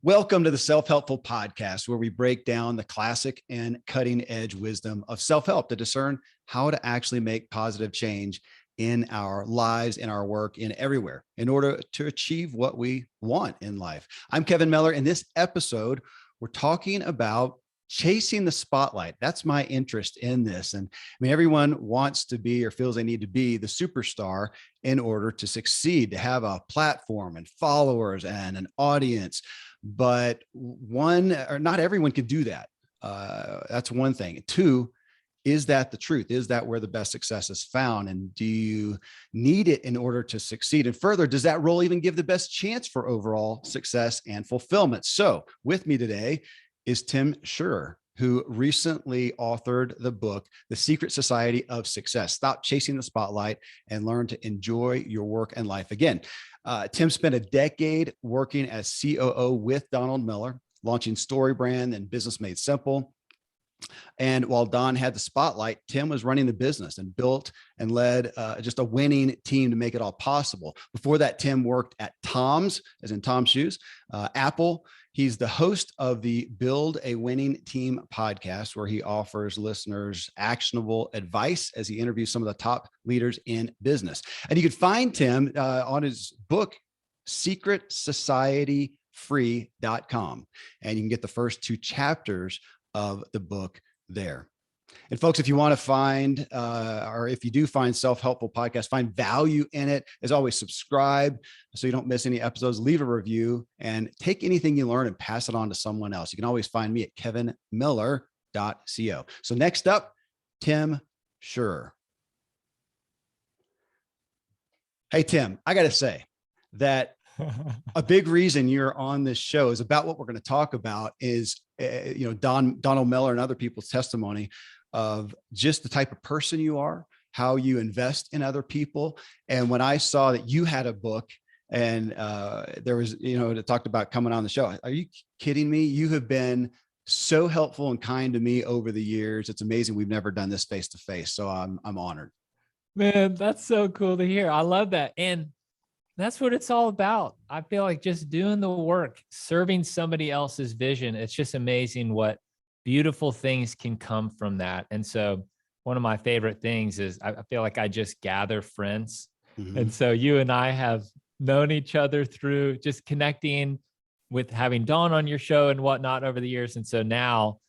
Welcome to the Self-Helpful Podcast, where we break down the classic and cutting-edge wisdom of self-help to discern how to actually make positive change in our lives, in our work, in everywhere, in order to achieve what we want in life. I'm Kevin Miller. In this episode, we're talking about chasing the spotlight. That's my interest in this. And I mean, everyone wants to be or feels they need to be the superstar in order to succeed, to have a platform and followers and an audience. But not everyone can do that. That's one thing. Two, is that the truth? Is that where the best success is found? And do you need it in order to succeed? And further, does that role even give the best chance for overall success and fulfillment? So with me today is Tim Schurrer, who recently authored the book, The Secret Society of Success. Stop chasing the spotlight and learn to enjoy your work and life again. Tim spent a decade working as COO with Donald Miller, launching StoryBrand and Business Made Simple. And while Don had the spotlight, Tim was running the business and built and led just a winning team to make it all possible. Before that, Tim worked at Tom's, as in Tom's Shoes, Apple. He's the host of the Build a Winning Team podcast, where he offers listeners actionable advice as he interviews some of the top leaders in business. And you can find Tim on his book, secretsocietyfree.com. And you can get the first 2 chapters of the book there. And folks, if you want to find, or if you do find Self-Helpful Podcast, find value in it, as always, subscribe so you don't miss any episodes, leave a review, and take anything you learn and pass it on to someone else. You can always find me at kevinmiller.co. So next up, Tim Schurrer. Hey, Tim, I got to say that a big reason you're on this show is about what we're going to talk about is, Donald Miller and other people's testimony of just the type of person you are, how you invest in other people. And when I saw that you had a book and there was, it talked about coming on the show, are you kidding me? You have been so helpful and kind to me over the years. It's amazing. We've never done this face to face. So I'm honored. Man, that's so cool to hear. I love that. And that's what it's all about. I feel like just doing the work, serving somebody else's vision. It's just amazing what beautiful things can come from that. And so one of my favorite things is I feel like I just gather friends. Mm-hmm. And so you and I have known each other through just connecting with having Dawn on your show and whatnot over the years. And so now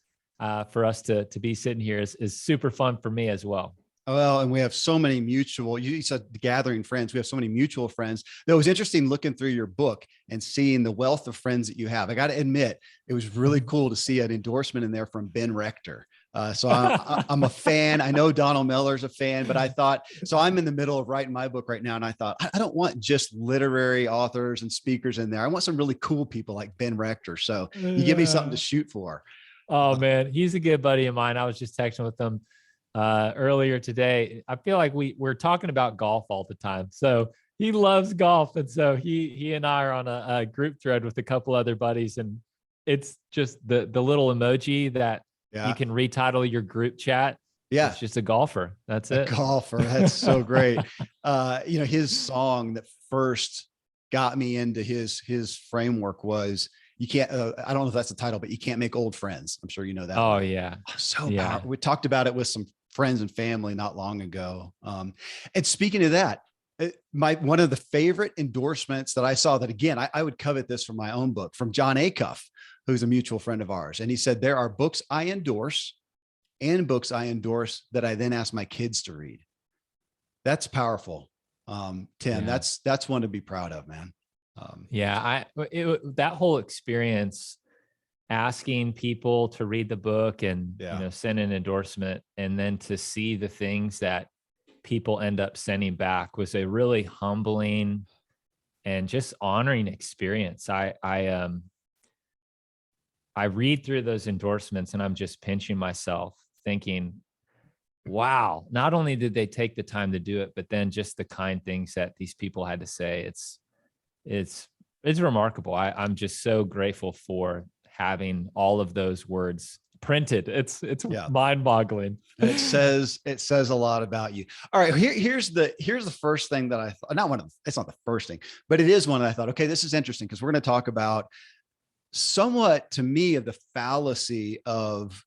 for us to be sitting here is super fun for me as well. Well, and we have so many mutual, you said gathering friends. We have so many mutual friends. That was interesting looking through your book and seeing the wealth of friends that you have. I got to admit, it was really cool to see an endorsement in there from Ben Rector. So I'm a fan. I know Donald Miller's a fan, but I thought, so I'm in the middle of writing my book right now. And I thought, I don't want just literary authors and speakers in there. I want some really cool people like Ben Rector. So you give me something to shoot for. Oh man, he's a good buddy of mine. I was just texting with him earlier today. I feel like we're talking about golf all the time. So he loves golf. And so he and I are on a group thread with a couple other buddies. And it's just the little emoji that you can retitle your group chat. Yeah. It's just a golfer. That's it. A golfer. That's so great. His song that first got me into his framework was, you can't, I don't know if that's the title, but you can't make old friends. I'm sure you know that. Oh, yeah. So powerful. We talked about it with some friends and family not long ago. And speaking of that, one of the favorite endorsements that I saw that, again, I would covet this from my own book, from John Acuff, who's a mutual friend of ours. And he said, there are books I endorse and books I endorse that I then ask my kids to read. That's powerful. Tim, that's one to be proud of, man. That whole experience, asking people to read the book and send an endorsement, and then to see the things that people end up sending back was a really humbling and just honoring experience. I read through those endorsements and I'm just pinching myself, thinking, wow, not only did they take the time to do it, but then just the kind things that these people had to say. It's remarkable. I'm just so grateful for having all of those words printed. It's mind-boggling. It says a lot about you. All right, here's the first thing that I thought, it's not the first thing, but it is one that I thought, okay, this is interesting because we're going to talk about somewhat to me of the fallacy of,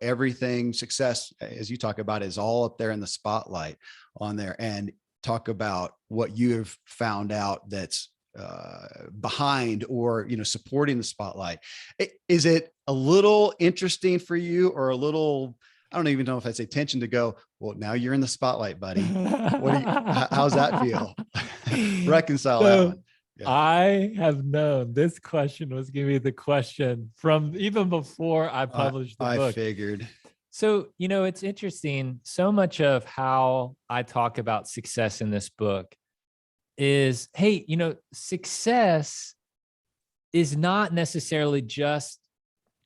everything success, as you talk about, is all up there in the spotlight on there, and talk about what you have found out that's behind or, supporting the spotlight. Is it a little interesting for you, or a little, I don't even know if I'd say tension, to go, well, now you're in the spotlight, buddy. How's that feel? Reconcile that So one. Yeah. I have known this question was going to be the question from even before I published the I book. figured. So, it's interesting. So much of how I talk about success in this book is, hey, success is not necessarily just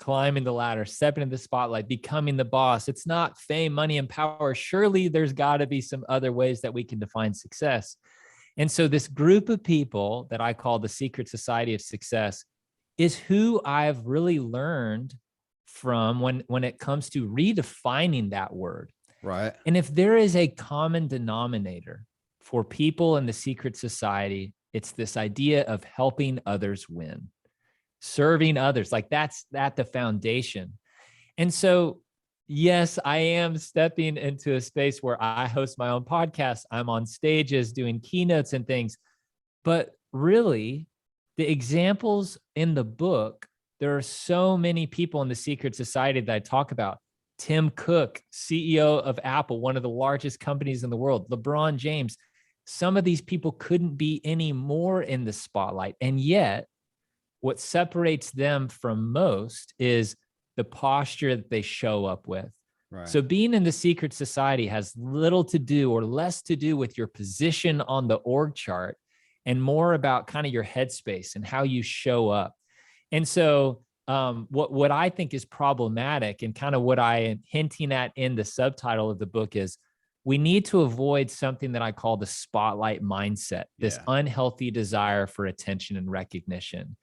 climbing the ladder, stepping in the spotlight, becoming the boss. It's not fame, money, and power. Surely there's got to be some other ways that we can define success. And so this group of people that I call the secret society of success is who I've really learned from when it comes to redefining that word. Right. And if there is a common denominator for people in the secret society, it's this idea of helping others win, serving others. Like that's at the foundation. And so, yes, I am stepping into a space where I host my own podcast. I'm on stages doing keynotes and things. But really, the examples in the book, there are so many people in the secret society that I talk about. Tim Cook, CEO of Apple, one of the largest companies in the world, LeBron James. Some of these people couldn't be any more in the spotlight. And yet, what separates them from most is the posture that they show up with. Right. So being in the secret society has little to do or less to do with your position on the org chart, and more about kind of your headspace and how you show up. And so what I think is problematic, and kind of what I am hinting at in the subtitle of the book, is we need to avoid something that I call the spotlight mindset, this unhealthy desire for attention and recognition.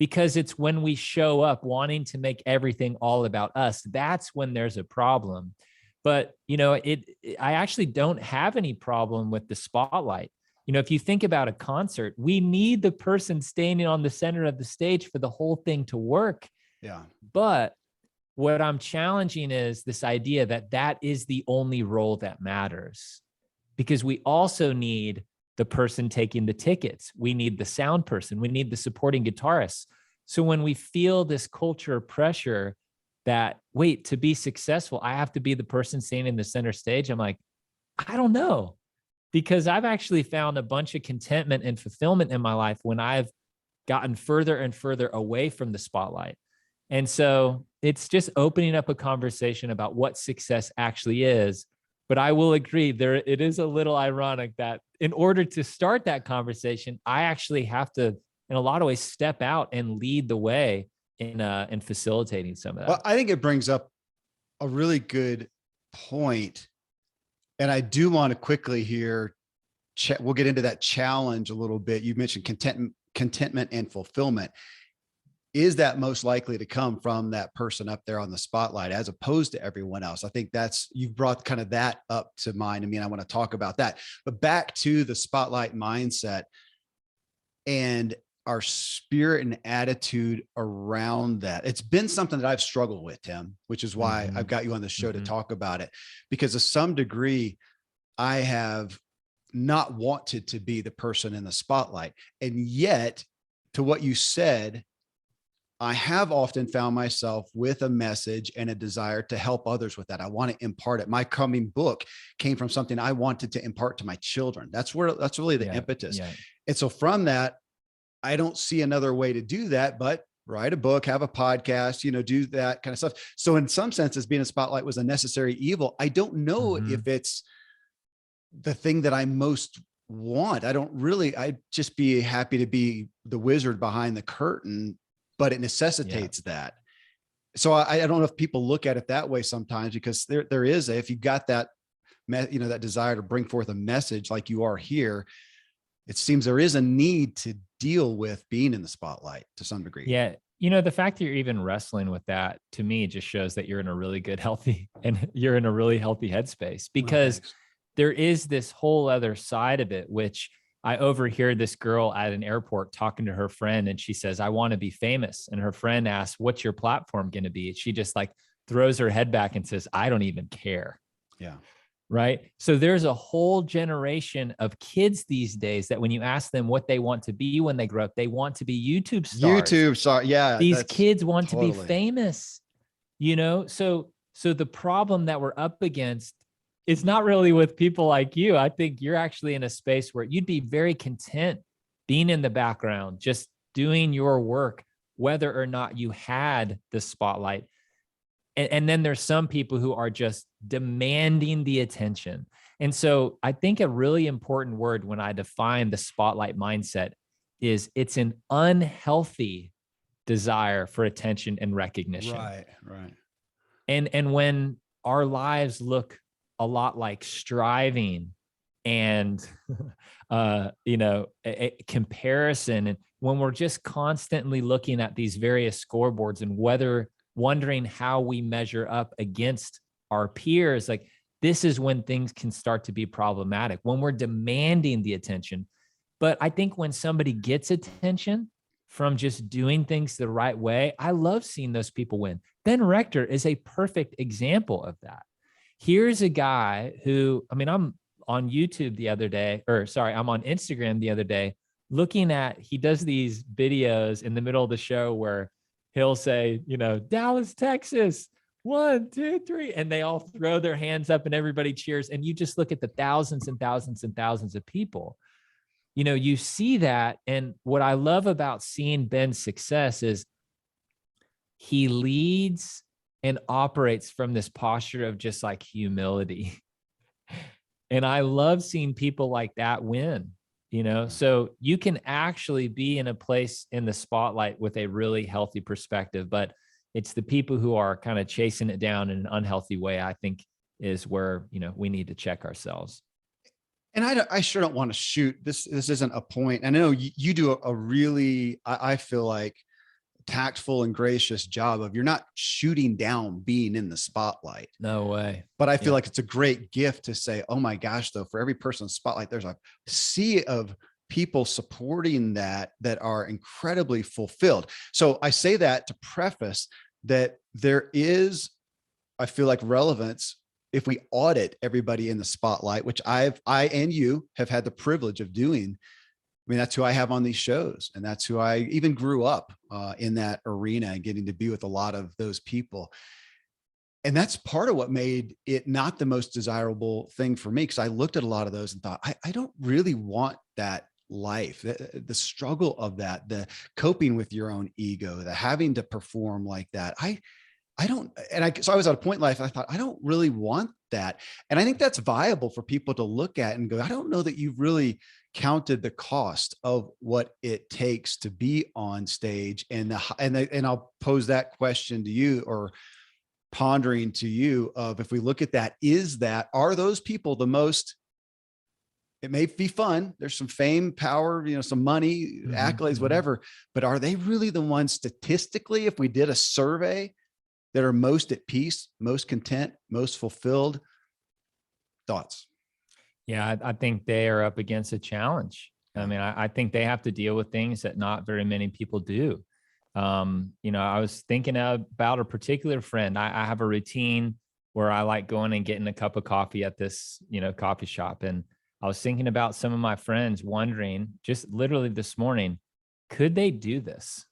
Because it's when we show up wanting to make everything all about us, that's when there's a problem. But, I actually don't have any problem with the spotlight. If you think about a concert, we need the person standing on the center of the stage for the whole thing to work. Yeah. But what I'm challenging is this idea that that is the only role that matters, because we also need the person taking the tickets. We need the sound person. We need the supporting guitarists. So when we feel this culture of pressure that, wait, to be successful, I have to be the person standing in the center stage, I'm like, I don't know. Because I've actually found a bunch of contentment and fulfillment in my life when I've gotten further and further away from the spotlight. And so it's just opening up a conversation about what success actually is. But I will agree, it is a little ironic that in order to start that conversation, I actually have to, in a lot of ways, step out and lead the way in facilitating some of that. Well, I think it brings up a really good point. And I do want to quickly here, we'll get into that challenge a little bit. You mentioned contentment and fulfillment. Is that most likely to come from that person up there on the spotlight as opposed to everyone else? I think you've brought kind of that up to mind. I mean, I want to talk about that, but back to the spotlight mindset and our spirit and attitude around that. It's been something that I've struggled with, Tim, which is why I've got you on the show to talk about it, because to some degree, I have not wanted to be the person in the spotlight. And yet, to what you said, I have often found myself with a message and a desire to help others with that. I want to impart it. My coming book came from something I wanted to impart to my children. That's really the impetus. Yeah. And so from that, I don't see another way to do that, but write a book, have a podcast, do that kind of stuff. So in some senses, being a spotlight was a necessary evil. I don't know if it's the thing that I most want. I'd just be happy to be the wizard behind the curtain, but it necessitates that. So I don't know if people look at it that way sometimes, because there is if you've got that, that desire to bring forth a message like you are here, it seems there is a need to deal with being in the spotlight to some degree. Yeah. The fact that you're even wrestling with that, to me, just shows that you're in a really healthy headspace, because there is this whole other side of it, which I overhear this girl at an airport talking to her friend, and she says, I want to be famous. And her friend asks, what's your platform going to be? She just like throws her head back and says, I don't even care. Yeah. Right. So there's a whole generation of kids these days that when you ask them what they want to be when they grow up, they want to be YouTube stars. YouTube, sorry. Yeah. These That's kids want to be totally. famous, so the problem that we're up against is not really with people like you. I think you're actually in a space where you'd be very content being in the background, just doing your work, whether or not you had the spotlight. And then there's some people who are just demanding the attention. And so I think a really important word when I define the spotlight mindset is it's an unhealthy desire for attention and recognition. Right. Right. And when our lives look a lot like striving and a comparison, and when we're just constantly looking at these various scoreboards and wondering how we measure up against our peers, like this is when things can start to be problematic, when we're demanding the attention. But I think when somebody gets attention from just doing things the right way, I love seeing those people win. Ben Rector is a perfect example of that. Here's a guy who, I'm on YouTube the other day, I'm on Instagram the other day, looking at, he does these videos in the middle of the show where he'll say, Dallas, Texas, 1, 2, 3, and they all throw their hands up and everybody cheers. And you just look at the thousands and thousands and thousands of people. You see that. And what I love about seeing Ben's success is he leads and operates from this posture of just like humility. And I love seeing people like that win, so you can actually be in a place in the spotlight with a really healthy perspective, but it's the people who are kind of chasing it down in an unhealthy way, I think, is where, we need to check ourselves. And I sure don't want to shoot this. This isn't a point. I know you do a really, I feel like, tactful and gracious job of, you're not shooting down being in the spotlight. No way. But I feel like it's a great gift to say, oh my gosh, though, for every person in the spotlight, there's a sea of people supporting that are incredibly fulfilled. So I say that to preface that there is, I feel like, relevance if we audit everybody in the spotlight, which I and you have had the privilege of doing. That's who I have on these shows. And that's who I even grew up in that arena and getting to be with a lot of those people. And that's part of what made it not the most desirable thing for me, because I looked at a lot of those and thought, I don't really want that life, the struggle of that, the coping with your own ego, the having to perform like that. So I was at a point in life, I thought, I don't really want that. And I think that's viable for people to look at and go, I don't know that you've really counted the cost of what it takes to be on stage. And I'll pose that question to you, or pondering to you, of, if we look at that, are those people the most, it may be fun, there's some fame, power, some money, accolades, whatever, but are they really the ones statistically, if we did a survey, that are most at peace, most content, most fulfilled? Thoughts? Yeah, I think they are up against a challenge. I think they have to deal with things that not very many people do. I was thinking about a particular friend. I have a routine where I like going and getting a cup of coffee at this, coffee shop. And I was thinking about some of my friends, wondering, just literally this morning, could they do this?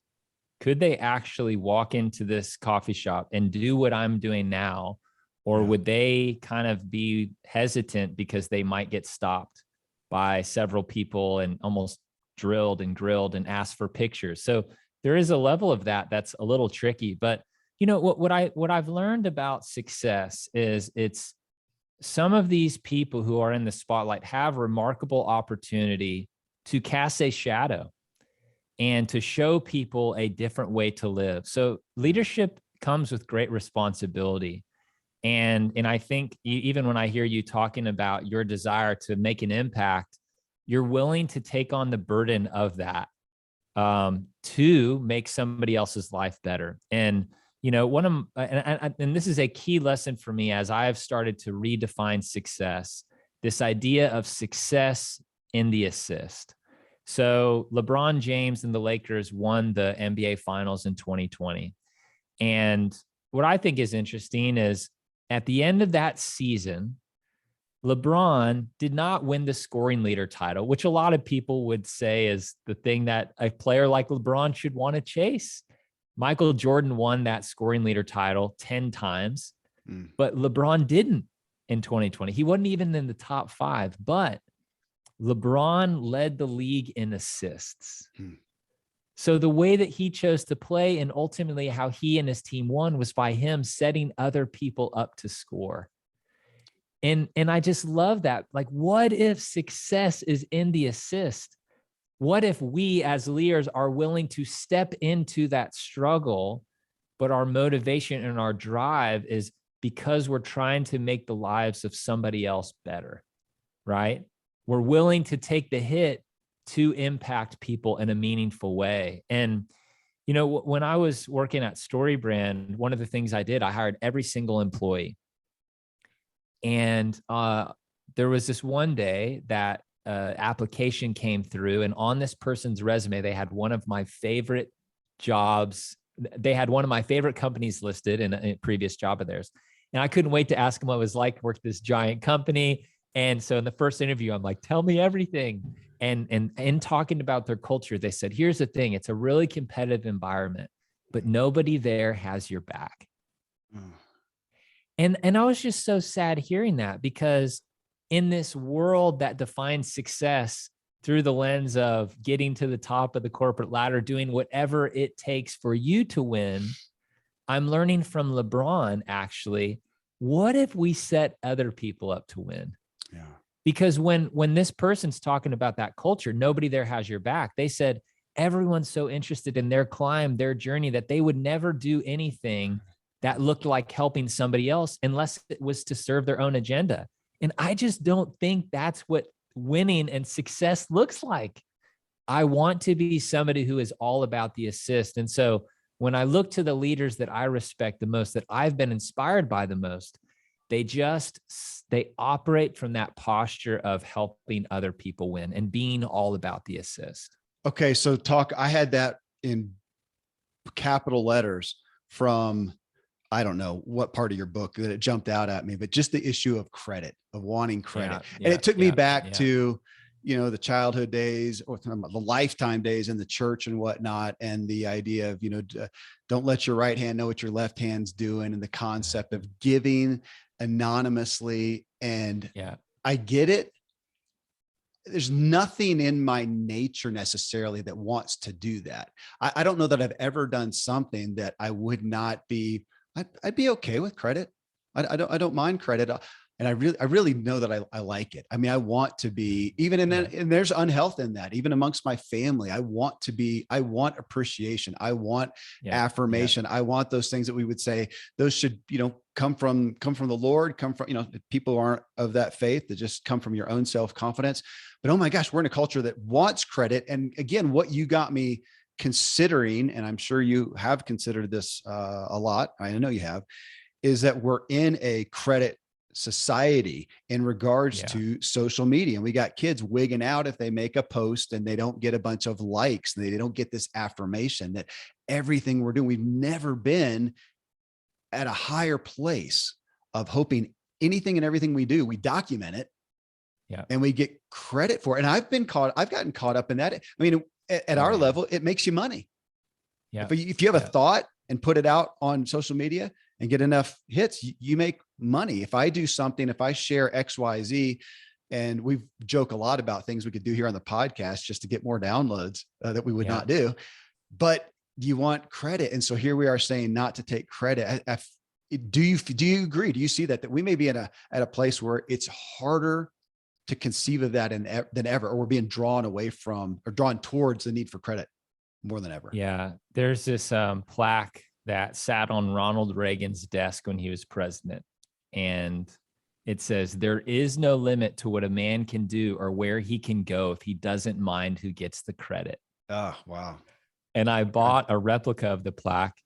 Could they actually walk into this coffee shop and do what I'm doing now? Or would they kind of be hesitant because they might get stopped by several people and almost drilled and grilled and asked for pictures? So there is a level of that that's a little tricky. But what I've learned about success is it's some of these people who are in the spotlight have remarkable opportunity to cast a shadow and to show people a different way to live. So leadership comes with great responsibility. And I think even when I hear you talking about your desire to make an impact, you're willing to take on the burden of that to make somebody else's life better. And and this is a key lesson for me as I've started to redefine success. This idea of success in the assist. So LeBron James and the Lakers won the NBA Finals in 2020. And what I think is interesting is at the end of that season, LeBron did not win the scoring leader title, which a lot of people would say is the thing that a player like LeBron should want to chase. Michael Jordan won that scoring leader title 10 times, but LeBron didn't in 2020. He wasn't even in the top 5, but LeBron led the league in assists. So the way that he chose to play and ultimately how he and his team won was by him setting other people up to score. And I just love that. Like, what if success is in the assist? What if we as leaders are willing to step into that struggle, but our motivation and our drive is because we're trying to make the lives of somebody else better, right? We're willing to take the hit to impact people in a meaningful way. And, you know, when I was working at StoryBrand, one of the things I did, I hired every single employee. And there was this one day that application came through, and on this person's resume, they had one of my favorite jobs. They had one of my favorite companies listed in a previous job of theirs. And I couldn't wait to ask them what it was like to work at this giant company. And so in the first interview, I'm like, tell me everything. And in talking about their culture, they said, here's the thing. It's a really competitive environment, but nobody there has your back. And I was just so sad hearing that, because in this world that defines success through the lens of getting to the top of the corporate ladder, doing whatever it takes for you to win, I'm learning from LeBron, actually, what if we set other people up to win? Yeah. Because when this person's talking about that culture, nobody there has your back. They said everyone's so interested in their climb, their journey, that they would never do anything that looked like helping somebody else unless it was to serve their own agenda. And I just don't think that's what winning and success looks like. I want to be somebody who is all about the assist. And so when I look to the leaders that I respect the most, that I've been inspired by the most, they operate from that posture of helping other people win and being all about the assist. Okay. So I had that in capital letters from, I don't know what part of your book that it jumped out at me, but just the issue of credit, of wanting credit. And it took me back to, you know, the childhood days or the lifetime days in the church and whatnot. And the idea of, you know, don't let your right hand know what your left hand's doing, and the concept of giving anonymously. And I get it. There's nothing in my nature necessarily that wants to do that. I don't know that I've ever done something that I would not be, I'd be okay with credit. I don't mind credit. And I really know that I like it. I mean, I want to be, even and there's unhealth in that, even amongst my family. I want appreciation. I want affirmation. I want those things that we would say, those should, you know, come from the Lord, come from, you know, people aren't of that faith, that just come from your own self-confidence. But oh my gosh, we're in a culture that wants credit. And again, what you got me considering, and I'm sure you have considered this a lot, I know you have, is that we're in a credit society in regards to social media. And we got kids wigging out if they make a post and they don't get a bunch of likes, and they don't get this affirmation that everything we're doing, we've never been at a higher place of hoping anything and everything we do, we document it. And we get credit for it. And I've gotten caught up in that. I mean, at our level, it makes you money. If you have a thought and put it out on social media and get enough hits, you make money. If I do something, if I share X, Y, Z, and we joke a lot about things we could do here on the podcast just to get more downloads that we would not do, but you want credit. And so here we are saying not to take credit. Do you agree? Do you see that we may be at a place where it's harder to conceive of that than ever, or we're being drawn away from, or drawn towards the need for credit more than ever? Yeah. There's this plaque that sat on Ronald Reagan's desk when he was president. And it says, there is no limit to what a man can do or where he can go if he doesn't mind who gets the credit. Oh, wow. And I bought a replica of the plaque.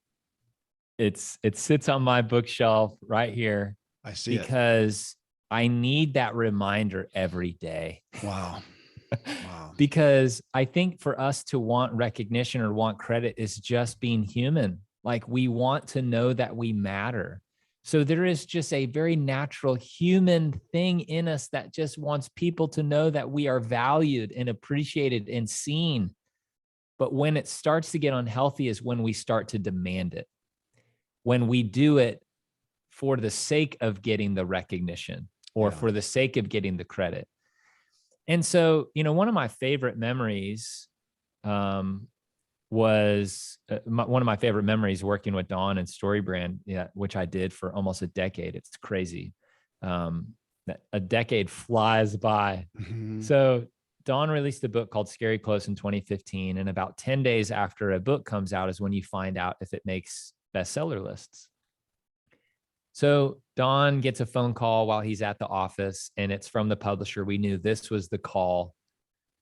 It sits on my bookshelf right here. I see because I need that reminder every day. Wow. Wow. Because I think for us to want recognition or want credit is just being human. Like we want to know that we matter. So there is just a very natural human thing in us that just wants people to know that we are valued and appreciated and seen. But when it starts to get unhealthy is when we start to demand it. When we do it for the sake of getting the recognition or Yeah. for the sake of getting the credit. And so, one of my favorite memories was one of my favorite memories working with Dawn and StoryBrand, which I did for almost a decade. It's crazy. That a decade flies by. Mhm. So Dawn released a book called Scary Close in 2015. And about 10 days after a book comes out is when you find out if it makes bestseller lists. So Don gets a phone call while he's at the office, and it's from the publisher. We knew this was the call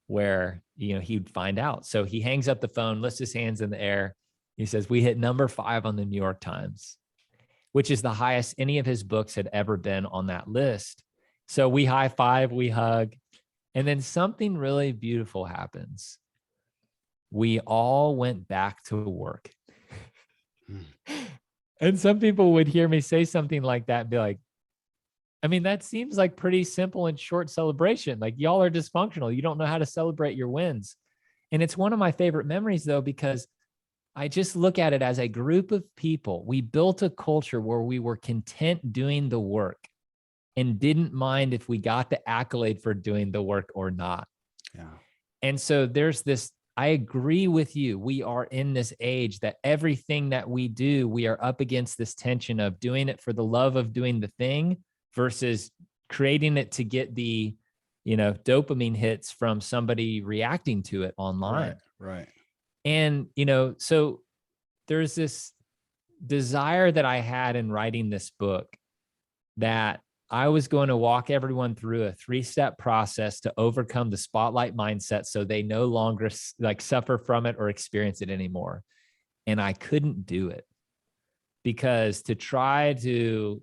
where, he'd find out. So he hangs up the phone, lifts his hands in the air. He says, "We hit number 5 on the New York Times," which is the highest any of his books had ever been on that list. So we high five, we hug, and then something really beautiful happens. We all went back to work. And some people would hear me say something like that and be like, I mean, that seems like pretty simple and short celebration. Like y'all are dysfunctional. You don't know how to celebrate your wins. And it's one of my favorite memories though, because I just look at it as a group of people. We built a culture where we were content doing the work and didn't mind if we got the accolade for doing the work or not. Yeah. And so there's this, I agree with you. We are in this age that everything that we do, we are up against this tension of doing it for the love of doing the thing versus creating it to get the, dopamine hits from somebody reacting to it online. Right. And, so there's this desire that I had in writing this book that I was going to walk everyone through a 3-step process to overcome the spotlight mindset so they no longer suffer from it or experience it anymore. And I couldn't do it because to try to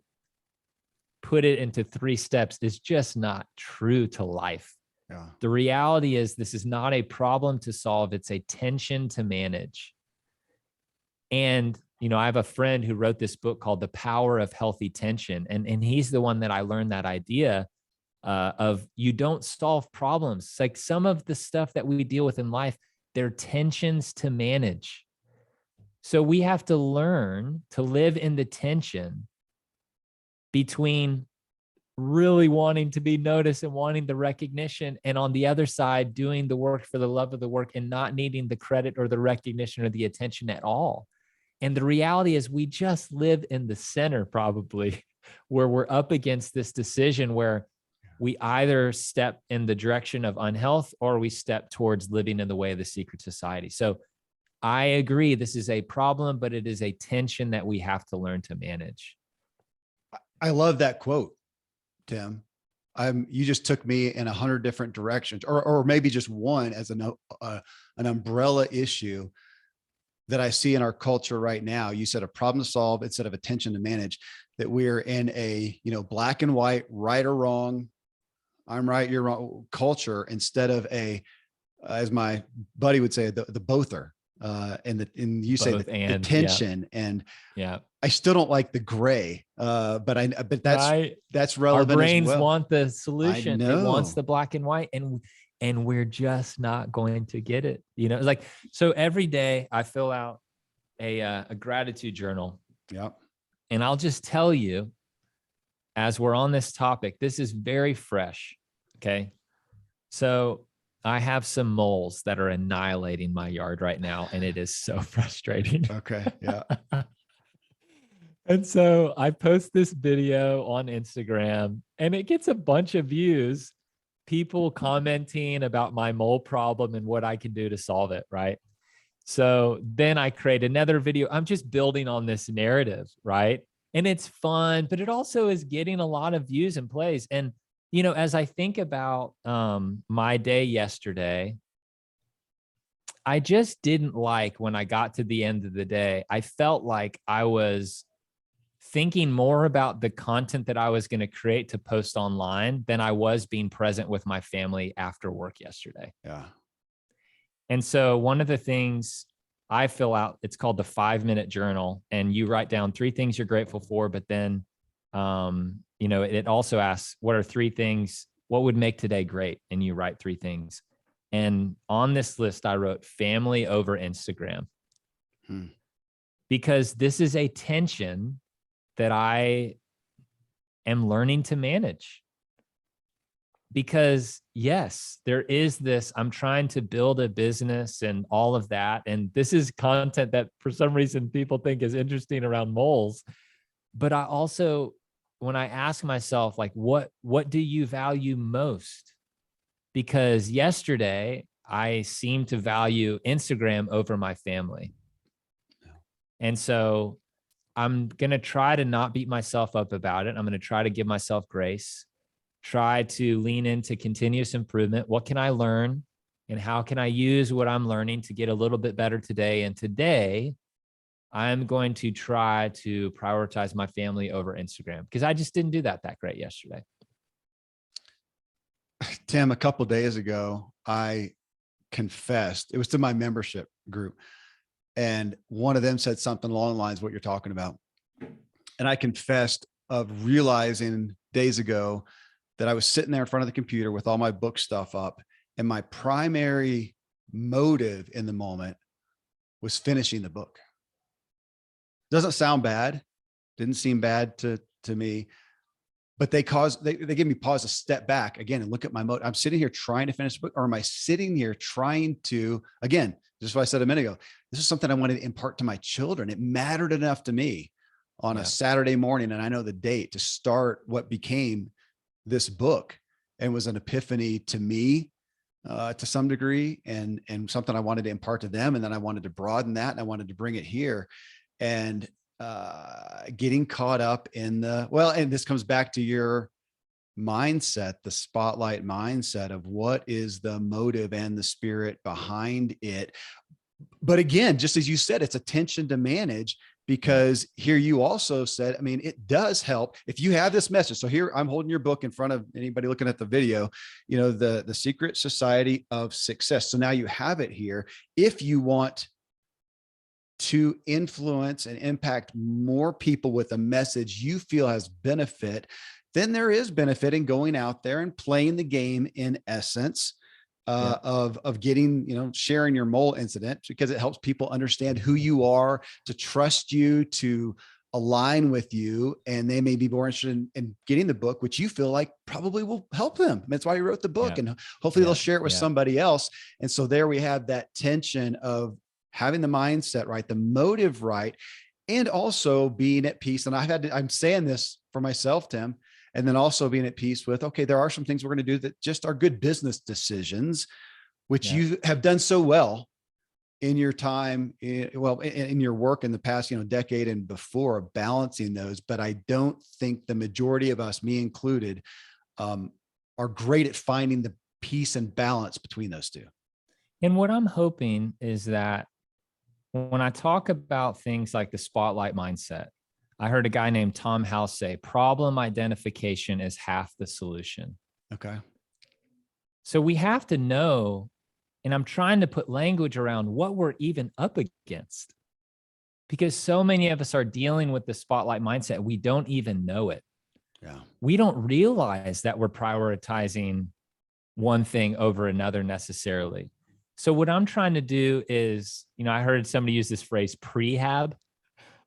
put it into 3 steps is just not true to life. Yeah. The reality is this is not a problem to solve. It's a tension to manage. And, I have a friend who wrote this book called The Power of Healthy Tension. And he's the one that I learned that idea of you don't solve problems. It's like some of the stuff that we deal with in life, they're tensions to manage. So we have to learn to live in the tension between really wanting to be noticed and wanting the recognition, and on the other side, doing the work for the love of the work and not needing the credit or the recognition or the attention at all. And the reality is we just live in the center probably where we're up against this decision where we either step in the direction of unhealth or we step towards living in the way of the secret society. So I agree, this is a problem, but it is a tension that we have to learn to manage. I love that quote, Tim. You just took me in 100 different directions, or maybe just one as an umbrella issue that I see in our culture right now. You said a problem to solve instead of a tension to manage, that we're in a, black and white, right or wrong, I'm right, you're wrong culture, instead of a, as my buddy would say, the bother, and you say the tension. Yeah. And yeah, I still don't like the gray, but that's, right. that's Our relevant brains as well. want the solution. I know. It wants the black and white, and we're just not going to get it. It's like, so every day I fill out a gratitude journal. Yep. And I'll just tell you, as we're on this topic, this is very fresh. Okay. So I have some moles that are annihilating my yard right now, and it is so frustrating. Okay. Yeah. And so I post this video on Instagram and it gets a bunch of views, people commenting about my mole problem and what I can do to solve it. Right. So then I create another video. I'm just building on this narrative. Right. And it's fun, but it also is getting a lot of views and plays. And, as I think about my day yesterday, I just didn't like when I got to the end of the day, I felt like I was thinking more about the content that I was going to create to post online than I was being present with my family after work yesterday. Yeah. And so one of the things I fill out, it's called the 5-minute journal, and you write down 3 things you're grateful for, but then, it also asks, what are 3 things, what would make today great? And you write 3 things. And on this list, I wrote family over Instagram, because this is a tension that I am learning to manage. Because yes, there is this, I'm trying to build a business and all of that. And this is content that for some reason people think is interesting around moles. But I also, when I ask myself, like, what do you value most? Because yesterday I seemed to value Instagram over my family. And so I'm going to try to not beat myself up about it. I'm going to try to give myself grace, try to lean into continuous improvement. What can I learn? And how can I use what I'm learning to get a little bit better today? And today, I'm going to try to prioritize my family over Instagram, because I just didn't do that great yesterday. Tim, a couple of days ago, I confessed, it was to my membership group, and one of them said something along the lines of what you're talking about. And I confessed of realizing days ago that I was sitting there in front of the computer with all my book stuff up, and my primary motive in the moment was finishing the book. Doesn't sound bad. Didn't seem bad to me, but they give me pause to step back again and look at my motive. I'm sitting here trying to finish the book, or am I sitting here trying to, again, just what I said a minute ago, this is something I wanted to impart to my children. It mattered enough to me on a Saturday morning, and I know the date, to start what became this book, and was an epiphany to me to some degree, and something I wanted to impart to them. And then I wanted to broaden that, and I wanted to bring it here. And getting caught up in and this comes back to your mindset, the spotlight mindset of what is the motive and the spirit behind it. But again, just as you said, it's a tension to manage, because here you also said, I mean, it does help if you have this message. So here I'm holding your book in front of anybody looking at the video, the Secret Society of Success. So now you have it here. If you want to influence and impact more people with a message you feel has benefit, then there is benefit in going out there and playing the game, in essence, of getting, sharing your mole incident, because it helps people understand who you are, to trust you, to align with you, and they may be more interested in getting the book, which you feel like probably will help them. That's why you wrote the book, and hopefully they'll share it with somebody else. And so there we have that tension of having the mindset right, the motive right, and also being at peace. And I'm saying this for myself, Tim, and then also being at peace with, okay, there are some things we're going to do that just are good business decisions, which you have done so well in your time, in your work in the past, decade and before, balancing those. But I don't think the majority of us, me included, are great at finding the peace and balance between those two. And what I'm hoping is that when I talk about things like the spotlight mindset, I heard a guy named Tom House say, problem identification is half the solution. Okay. So we have to know, and I'm trying to put language around what we're even up against, because so many of us are dealing with the spotlight mindset. We don't even know it. Yeah. We don't realize that we're prioritizing one thing over another necessarily. So what I'm trying to do is, I heard somebody use this phrase, prehab.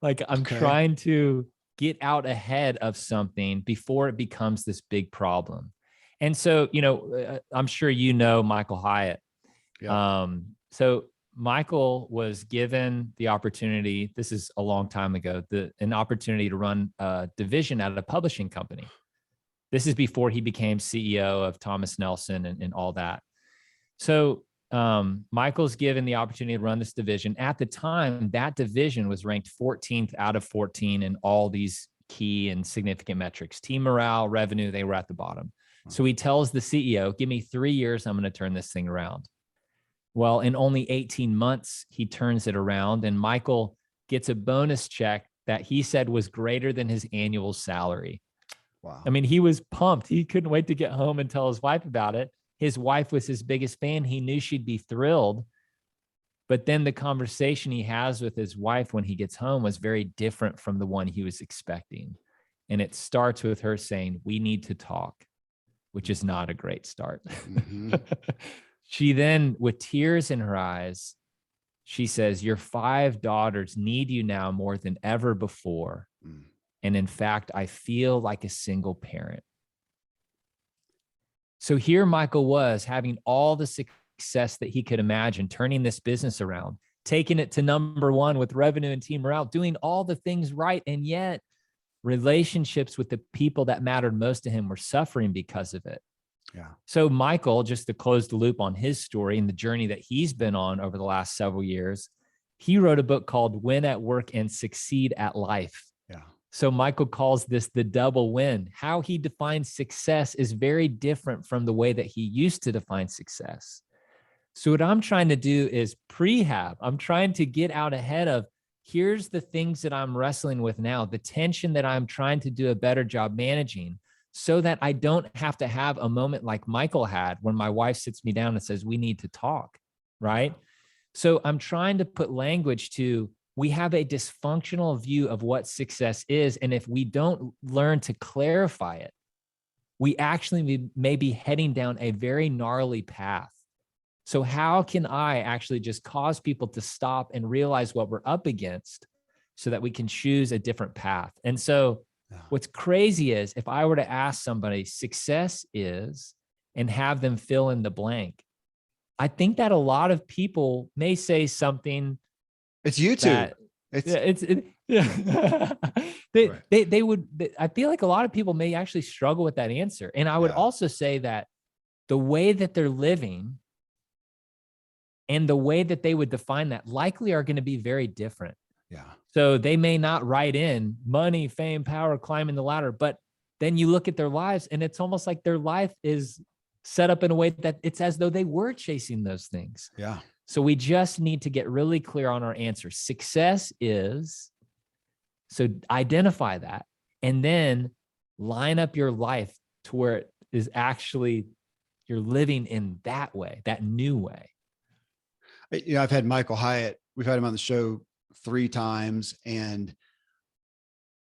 Like I'm trying to get out ahead of something before it becomes this big problem. And so, I'm sure Michael Hyatt. Yeah. So Michael was given the opportunity, this is a long time ago, an opportunity to run a division at a publishing company. This is before he became CEO of Thomas Nelson and all that. So Michael's given the opportunity to run this division. At the time, that division was ranked 14th out of 14 in all these key and significant metrics. Team morale, revenue, they were at the bottom. So he tells the CEO, give me 3 years, I'm going to turn this thing around. Well, in only 18 months, he turns it around, and Michael gets a bonus check that he said was greater than his annual salary. Wow. I mean, he was pumped. He couldn't wait to get home and tell his wife about it. His wife was his biggest fan. He knew she'd be thrilled. But then the conversation he has with his wife when he gets home was very different from the one he was expecting. And it starts with her saying, "We need to talk," which is not a great start. Mm-hmm. She then, with tears in her eyes, she says, "Your 5 daughters need you now more than ever before. And in fact, I feel like a single parent." So here Michael was having all the success that he could imagine, turning this business around, taking it to number 1 with revenue and team morale, doing all the things right. And yet relationships with the people that mattered most to him were suffering because of it. Yeah. So Michael, just to close the loop on his story and the journey that he's been on over the last several years, he wrote a book called Win at Work and Succeed at Life. Yeah. So Michael calls this the double win. How he defines success is very different from the way that he used to define success. So what I'm trying to do is prehab. I'm trying to get out ahead of, here's the things that I'm wrestling with now, the tension that I'm trying to do a better job managing, so that I don't have to have a moment like Michael had when my wife sits me down and says, "We need to talk," right? So I'm trying to put language to, we have a dysfunctional view of what success is. And if we don't learn to clarify it, we actually may be heading down a very gnarly path. So how can I actually just cause people to stop and realize what we're up against so that we can choose a different path? And so what's crazy is, if I were to ask somebody success is, and have them fill in the blank, I think that a lot of people may say something. It's YouTube. They would, I feel like a lot of people may actually struggle with that answer. And I would also say that the way that they're living and the way that they would define that likely are going to be very different. Yeah. So they may not write in money, fame, power, climbing the ladder, but then you look at their lives and it's almost like their life is set up in a way that it's as though they were chasing those things. Yeah. So we just need to get really clear on our answer. Success is, so identify that, and then line up your life to where it is actually, you're living in that way, that new way. You know, I've had Michael Hyatt, we've had him on the show 3 times, and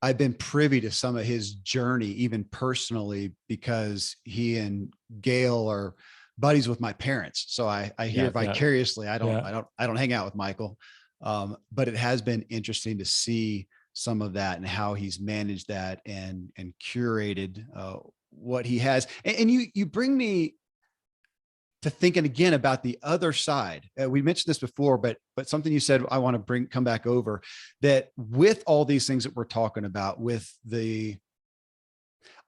I've been privy to some of his journey, even personally, because he and Gail are buddies with my parents. So I hear vicariously. I don't hang out with Michael. But it has been interesting to see some of that and how he's managed that and curated what he has. And you bring me to thinking again about the other side. We mentioned this before, but something you said, I want to come back over, that with all these things that we're talking about, with the,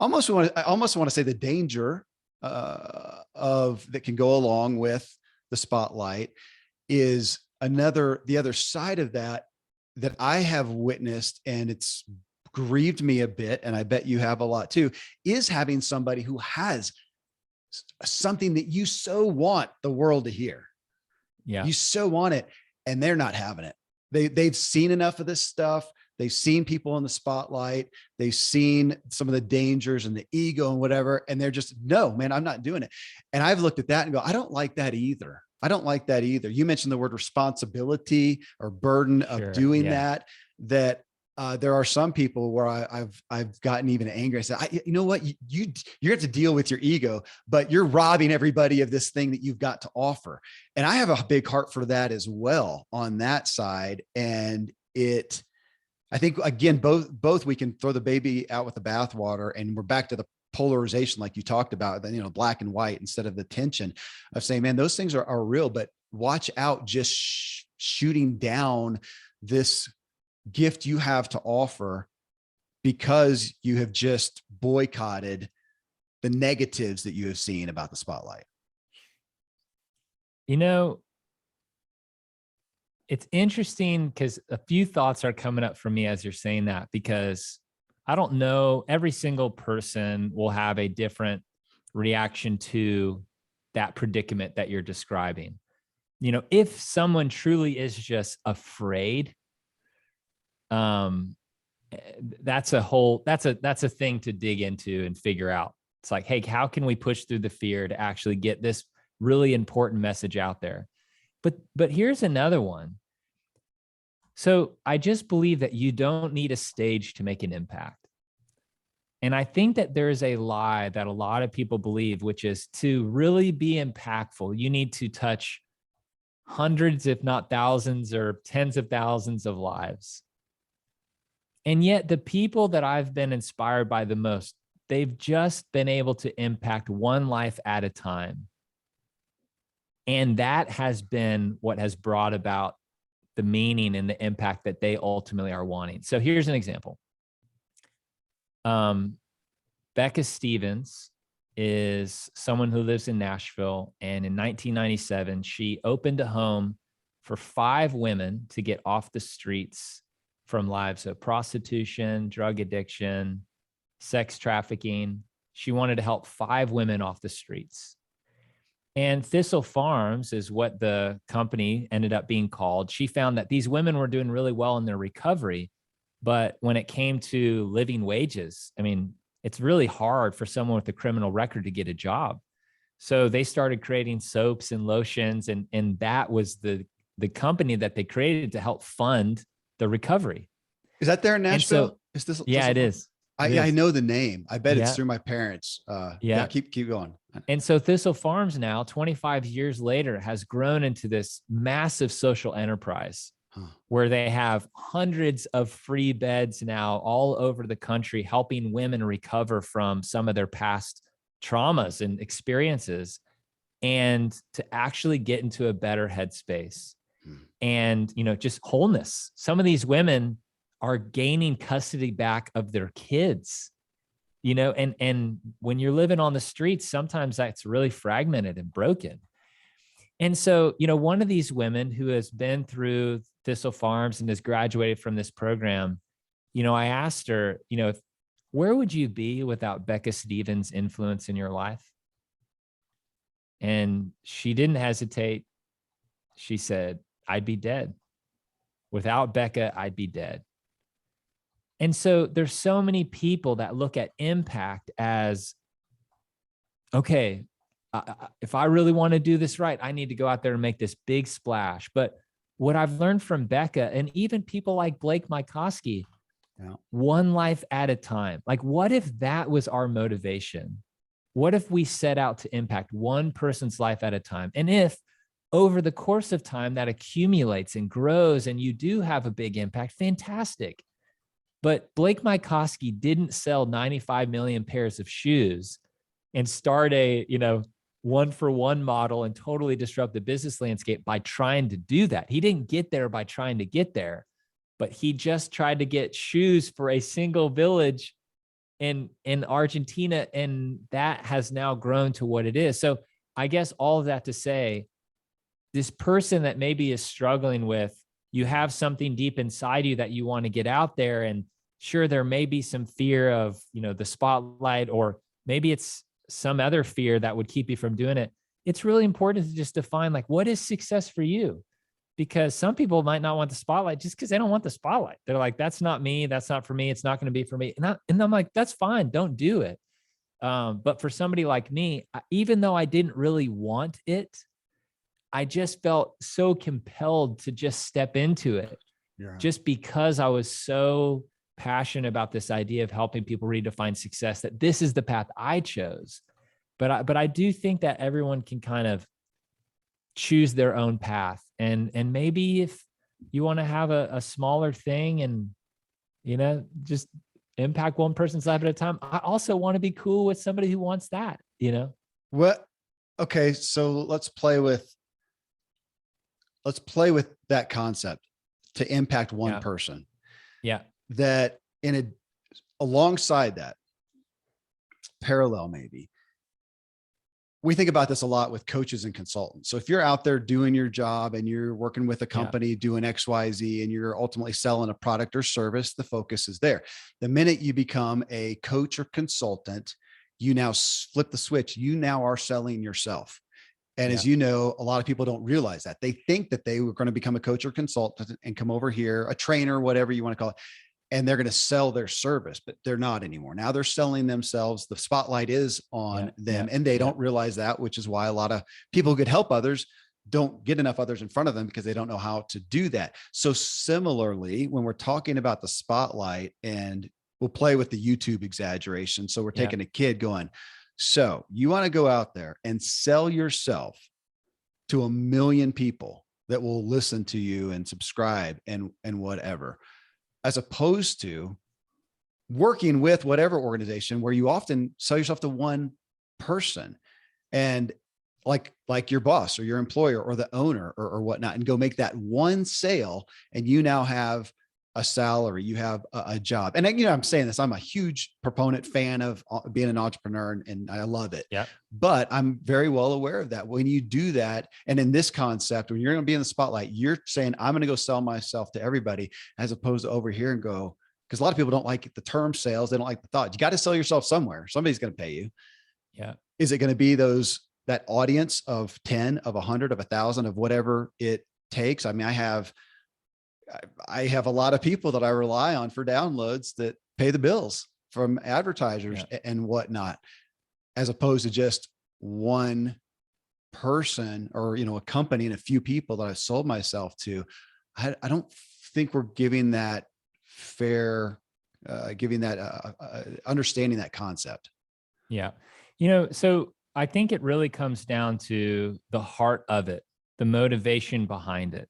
I almost want to say the danger of that can go along with the spotlight, is the other side of that I have witnessed, and it's grieved me a bit, and I bet you have a lot too, is having somebody who has something that you so want the world to hear. Yeah. You so want it, and they're not having it. They've seen enough of this stuff. They've seen people in the spotlight. They've seen some of the dangers and the ego and whatever. And they're just, no, man, I'm not doing it. And I've looked at that and go, I don't like that either. You mentioned the word responsibility or burden of doing that there are some people where I've gotten even angry. I said, you know what, you have to deal with your ego, but you're robbing everybody of this thing that you've got to offer. And I have a big heart for that as well on that side. And I think again, both we can throw the baby out with the bathwater, and we're back to the polarization, like you talked about, black and white, instead of the tension of saying, man, those things are real, but watch out, just shooting down this gift you have to offer because you have just boycotted the negatives that you have seen about the spotlight. It's interesting because a few thoughts are coming up for me as you're saying that, because I don't know, every single person will have a different reaction to that predicament that you're describing. If someone truly is just afraid, that's a thing to dig into and figure out. It's like, hey, how can we push through the fear to actually get this really important message out there? But here's another one. So I just believe that you don't need a stage to make an impact. And I think that there is a lie that a lot of people believe, which is to really be impactful, you need to touch hundreds, if not thousands or tens of thousands of lives. And yet the people that I've been inspired by the most, they've just been able to impact one life at a time. And that has been what has brought about the meaning and the impact that they ultimately are wanting. So here's an example. Becca Stevens is someone who lives in Nashville. And in 1997, she opened a home for 5 women to get off the streets from lives of prostitution, drug addiction, sex trafficking. She wanted to help 5 women off the streets. And Thistle Farms is what the company ended up being called. She found that these women were doing really well in their recovery. But when it came to living wages, I mean, it's really hard for someone with a criminal record to get a job. So they started creating soaps and lotions, and that was the company that they created to help fund the recovery. Is that there in And Nashville? so, Is this? yeah, it is. I know the name. I bet it's Yeah. through my parents. Yeah. Keep going. And so Thistle Farms now, 25 years later, has grown into this massive social enterprise where they have hundreds of free beds now all over the country, helping women recover from some of their past traumas and experiences and to actually get into a better headspace and, just wholeness. Some of these women are gaining custody back of their kids. And when you're living on the streets, sometimes that's really fragmented and broken. And so, one of these women who has been through Thistle Farms and has graduated from this program, I asked her, where would you be without Becca Stevens' influence in your life? And she didn't hesitate. She said, I'd be dead. Without Becca, I'd be dead. And so there's so many people that look at impact as, okay, if I really want to do this right, I need to go out there and make this big splash. But what I've learned from Becca and even people like Blake Mycoskie, one life at a time. Like, what if that was our motivation? What if we set out to impact one person's life at a time? And if over the course of time that accumulates and grows and you do have a big impact, fantastic. But Blake Mycoskie didn't sell 95 million pairs of shoes and start a, 1-for-1 model and totally disrupt the business landscape by trying to do that. He didn't get there by trying to get there, but he just tried to get shoes for a single village in Argentina. And that has now grown to what it is. So I guess all of that to say, this person that maybe is struggling with, you have something deep inside you that you want to get out there. And sure, there may be some fear of, the spotlight, or maybe it's some other fear that would keep you from doing it. It's really important to just define, like, what is success for you? Because some people might not want the spotlight just because they don't want the spotlight. They're like, that's not me. That's not for me. It's not going to be for me. And I'm like, that's fine. Don't do it. But for somebody like me, even though I didn't really want it, I just felt so compelled to just step into it, just because I was so passionate about this idea of helping people redefine success, that this is the path I chose. But I do think that everyone can kind of choose their own path. And maybe if you want to have a smaller thing and, just impact one person's life at a time, I also want to be cool with somebody who wants that, What? Okay. So let's play with that concept to impact one person. Yeah. That alongside that, parallel, maybe, we think about this a lot with coaches and consultants. So if you're out there doing your job and you're working with a company doing XYZ and you're ultimately selling a product or service, the focus is there. The minute you become a coach or consultant, you now flip the switch. You now are selling yourself. And as you know, a lot of people don't realize that. They think that they were going to become a coach or consultant and come over here, a trainer, whatever you want to call it. and they're going to sell their service, but they're not anymore. Now they're selling themselves. The spotlight is on them, and they don't realize that, which is why a lot of people who could help others don't get enough others in front of them because they don't know how to do that. So similarly, when we're talking about the spotlight, and we'll play with the YouTube exaggeration. So we're taking a kid going, so you want to go out there and sell yourself to 1 million people that will listen to you and subscribe and whatever, as opposed to working with whatever organization where you often sell yourself to one person, and like your boss or your employer or the owner or whatnot, and go make that one sale. And you now have a salary, you have a job. And I'm saying this, I'm a huge proponent fan of being an entrepreneur, and I love it. Yeah. But I'm very well aware of that. When you do that, and in this concept, when you're going to be in the spotlight, you're saying, I'm going to go sell myself to everybody, as opposed to over here and go, because a lot of people don't like the term sales. They don't like the thought. You got to sell yourself somewhere. Somebody's going to pay you. Yeah. Is it going to be that audience of 10, of 100, of 1,000, of whatever it takes? I mean, I have a lot of people that I rely on for downloads that pay the bills from advertisers and whatnot, as opposed to just one person or, a company and a few people that I've sold myself to. I don't think we're giving that understanding that concept. Yeah. So I think it really comes down to the heart of it, the motivation behind it.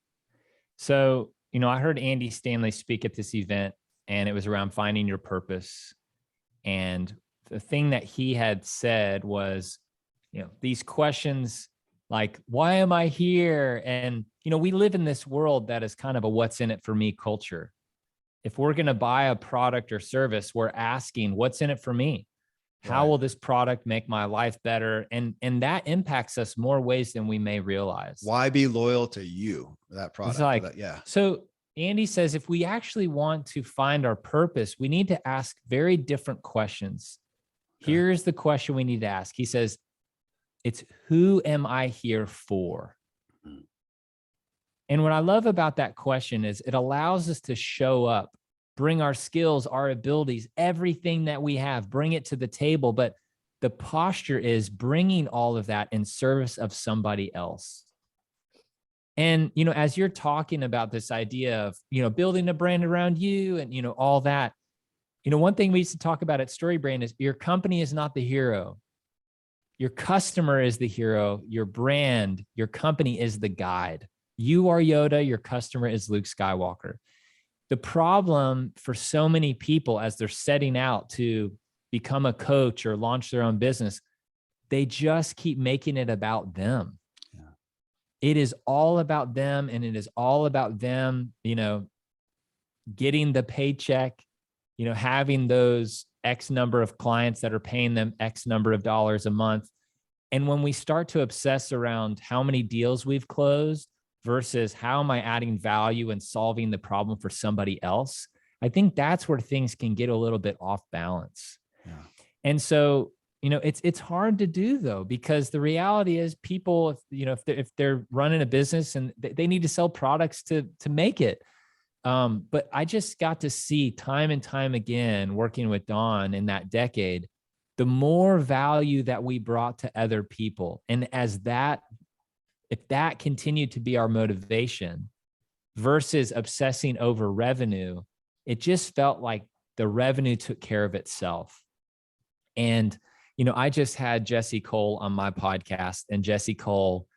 So, I heard Andy Stanley speak at this event, and it was around finding your purpose. And the thing that he had said was, these questions like, why am I here? And, we live in this world that is kind of a what's in it for me culture. If we're going to buy a product or service, we're asking, what's in it for me? How will this product make my life better? And that impacts us more ways than we may realize. Why be loyal to you, that product? It's like, So Andy says, if we actually want to find our purpose, we need to ask very different questions. Okay. Here's the question we need to ask. He says, it's who am I here for? And what I love about that question is it allows us to show up, bring our skills, our abilities, everything that we have, bring it to the table. But the posture is bringing all of that in service of somebody else. And, as you're talking about this idea of, building a brand around you and, all that, one thing we used to talk about at StoryBrand is your company is not the hero. Your customer is the hero. Your brand, your company is the guide. You are Yoda. Your customer is Luke Skywalker. The problem for so many people as they're setting out to become a coach or launch their own business, they just keep making it about them. Yeah. It is all about them, and it is all about them, getting the paycheck, having those X number of clients that are paying them X number of dollars a month. And when we start to obsess around how many deals we've closed versus how am I adding value and solving the problem for somebody else, I think that's where things can get a little bit off balance. Yeah. And so, it's hard to do though, because the reality is people, if they're running a business and they need to sell products to make it. But I just got to see time and time again, working with Don in that decade, the more value that we brought to other people. And if that continued to be our motivation versus obsessing over revenue, it just felt like the revenue took care of itself. And, I just had Jesse Cole on my podcast, and Jesse Cole,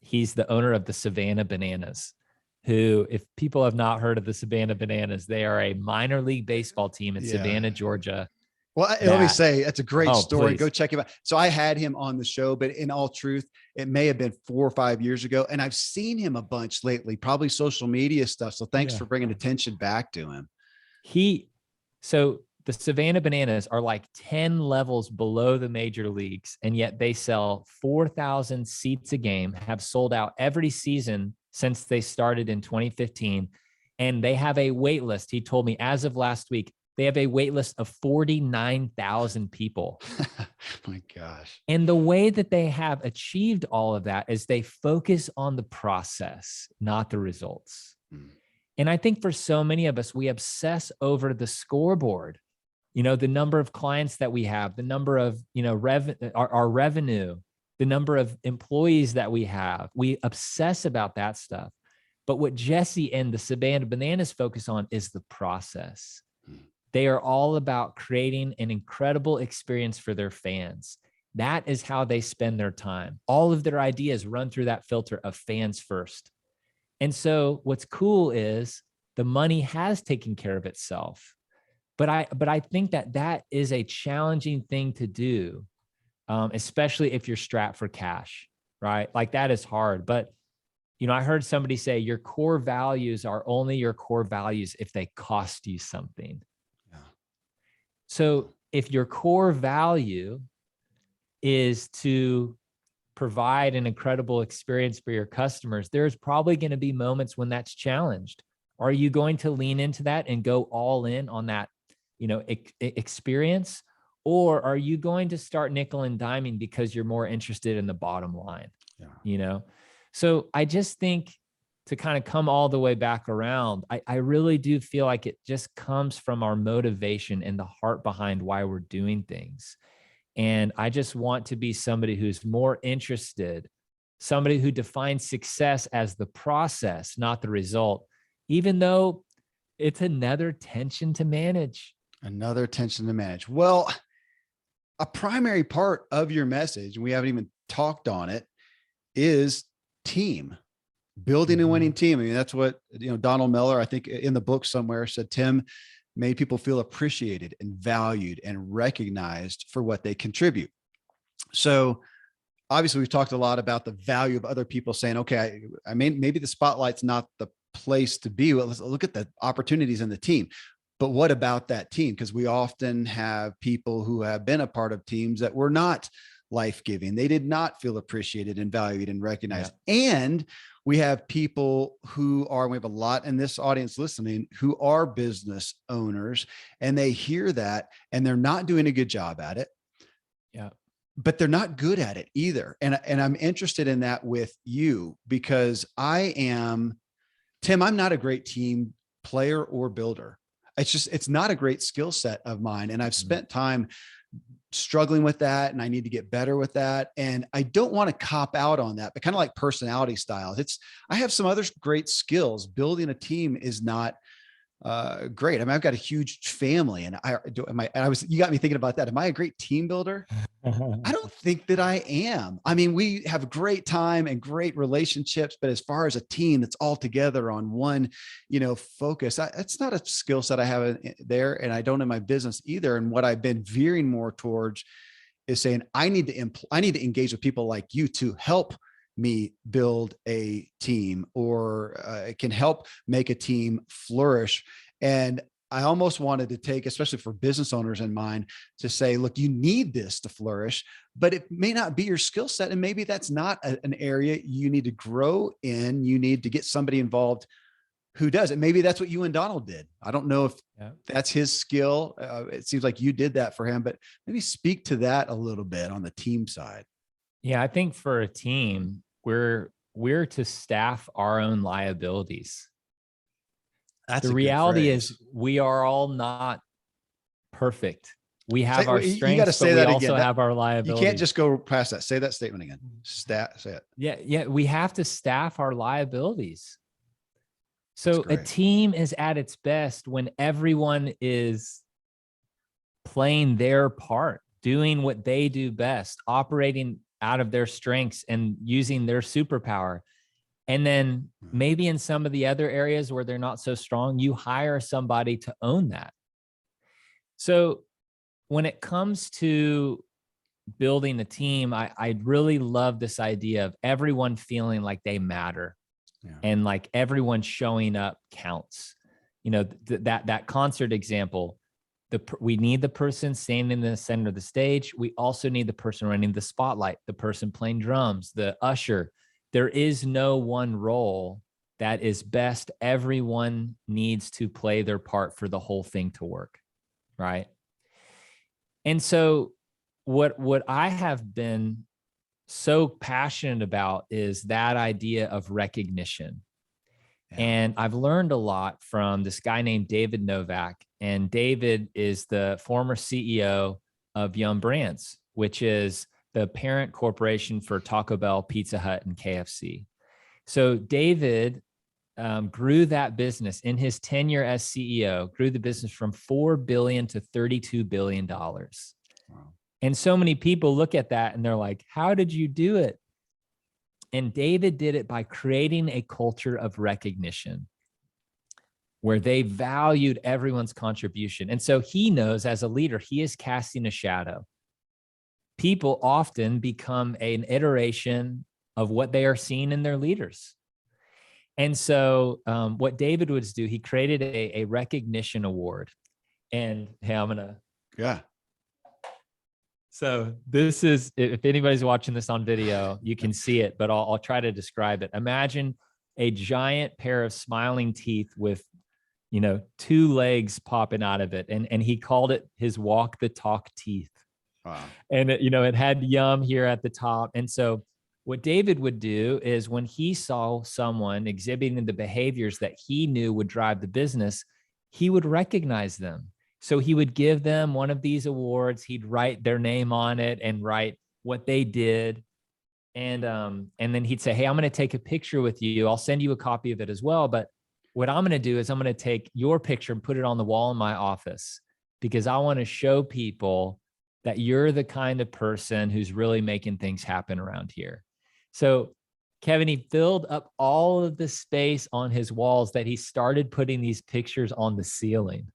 he's the owner of the Savannah Bananas, who, if people have not heard of the Savannah Bananas, they are a minor league baseball team in Savannah, Georgia. Well, let me say, that's a great story. Please. Go check him out. So I had him on the show, but in all truth, it may have been 4 or 5 years ago. And I've seen him a bunch lately, probably social media stuff. So thanks for bringing attention back to him. So the Savannah Bananas are like 10 levels below the major leagues, and yet they sell 4,000 seats a game, have sold out every season since they started in 2015. And they have a wait list. He told me as of last week, they have a wait list of 49,000 people. My gosh. And the way that they have achieved all of that is they focus on the process, not the results. And I think for so many of us, we obsess over the scoreboard, the number of clients that we have, the number of, our revenue, the number of employees that we have. We obsess about that stuff. But what Jesse and the Savannah Bananas focus on is the process. They are all about creating an incredible experience for their fans. That is how they spend their time. All of their ideas run through that filter of fans first. And so what's cool is the money has taken care of itself. But I think that is a challenging thing to do, especially if you're strapped for cash, right? Like that is hard. But, I heard somebody say your core values are only your core values if they cost you something. Yeah. So if your core value is to provide an incredible experience for your customers, there's probably going to be moments when that's challenged. Are you going to lean into that and go all in on that, experience? Or are you going to start nickel and diming because you're more interested in the bottom line? Yeah. So I just think to kind of come all the way back around, I really do feel like it just comes from our motivation and the heart behind why we're doing things. And I just want to be somebody who's more interested, somebody who defines success as the process, not the result, even though it's another tension to manage. Another tension to manage. Well, a primary part of your message, and we haven't even talked on it, is team. Building a winning team. I mean, that's what, Donald Miller, I think in the book somewhere, said Tim made people feel appreciated and valued and recognized for what they contribute. So obviously we've talked a lot about the value of other people saying, okay, I mean, maybe the spotlight's not the place to be. Well, let's look at the opportunities in the team. But what about that team? Because we often have people who have been a part of teams that were not life-giving. They did not feel appreciated and valued and recognized. Yeah. And we have people who are, we have a lot in this audience listening who are business owners, and they hear that and they're not doing a good job at it. Yeah. But they're not good at it either. And I'm interested in that with you because Tim, I'm not a great team player or builder. It's not a great skill set of mine. And I've spent time struggling with that, and I need to get better with that. And I don't want to cop out on that, but kind of like personality styles. I have some other great skills. Building a team is not great. I mean, I've got a huge family, and you got me thinking about that. Am I a great team builder? I don't think that I am. I mean, we have a great time and great relationships, but as far as a team that's all together on one, focus, that's not a skill set I have there. And I don't in my business either. And what I've been veering more towards is saying, I need to engage with people like you to help me build a team, or it can help make a team flourish. And I almost wanted to take, especially for business owners in mind, to say, look, you need this to flourish, but it may not be your skill set. And maybe that's not an area you need to grow in. You need to get somebody involved who does it. Maybe that's what you and Donald did. I don't know if that's his skill. It seems like you did that for him, but maybe speak to that a little bit on the team side. Yeah, I think for a team, we're to staff our own liabilities. That's the reality is we are all not perfect. We have our strengths, you got to say but that we also again. Have our liabilities. You can't just go past that. Say that statement again. Say it. Yeah. We have to staff our liabilities. So a team is at its best when everyone is playing their part, doing what they do best, operating out of their strengths and using their superpower. And then maybe in some of the other areas where they're not so strong, you hire somebody to own that. So when it comes to building a team, I really love this idea of everyone feeling like they matter and like everyone showing up counts. That concert example, we need the person standing in the center of the stage. We also need the person running the spotlight, the person playing drums, the usher. There is no one role that is best. Everyone needs to play their part for the whole thing to work, right? And so what I have been so passionate about is that idea of recognition. And I've learned a lot from this guy named David Novak. And David is the former CEO of Yum Brands, which is the parent corporation for Taco Bell, Pizza Hut, and KFC. So David grew that business in his tenure as CEO, grew the business from $4 billion to $32 billion. Wow. And so many people look at that and they're like, how did you do it? And David did it by creating a culture of recognition where they valued everyone's contribution. And so he knows as a leader, he is casting a shadow. People often become an iteration of what they are seeing in their leaders. And so what David would do, he created a recognition award. And hey, I'm going to. Yeah. So this is, if anybody's watching this on video, you can see it, but I'll try to describe it. Imagine a giant pair of smiling teeth with, two legs popping out of it. And he called it his walk the talk teeth. Wow. And it had Yum here at the top. And so what David would do is when he saw someone exhibiting the behaviors that he knew would drive the business, he would recognize them. So he would give them one of these awards. He'd write their name on it and write what they did. And then he'd say, hey, I'm going to take a picture with you. I'll send you a copy of it as well. But what I'm going to do is I'm going to take your picture and put it on the wall in my office because I want to show people that you're the kind of person who's really making things happen around here. So Kevin, he filled up all of the space on his walls that he started putting these pictures on the ceiling.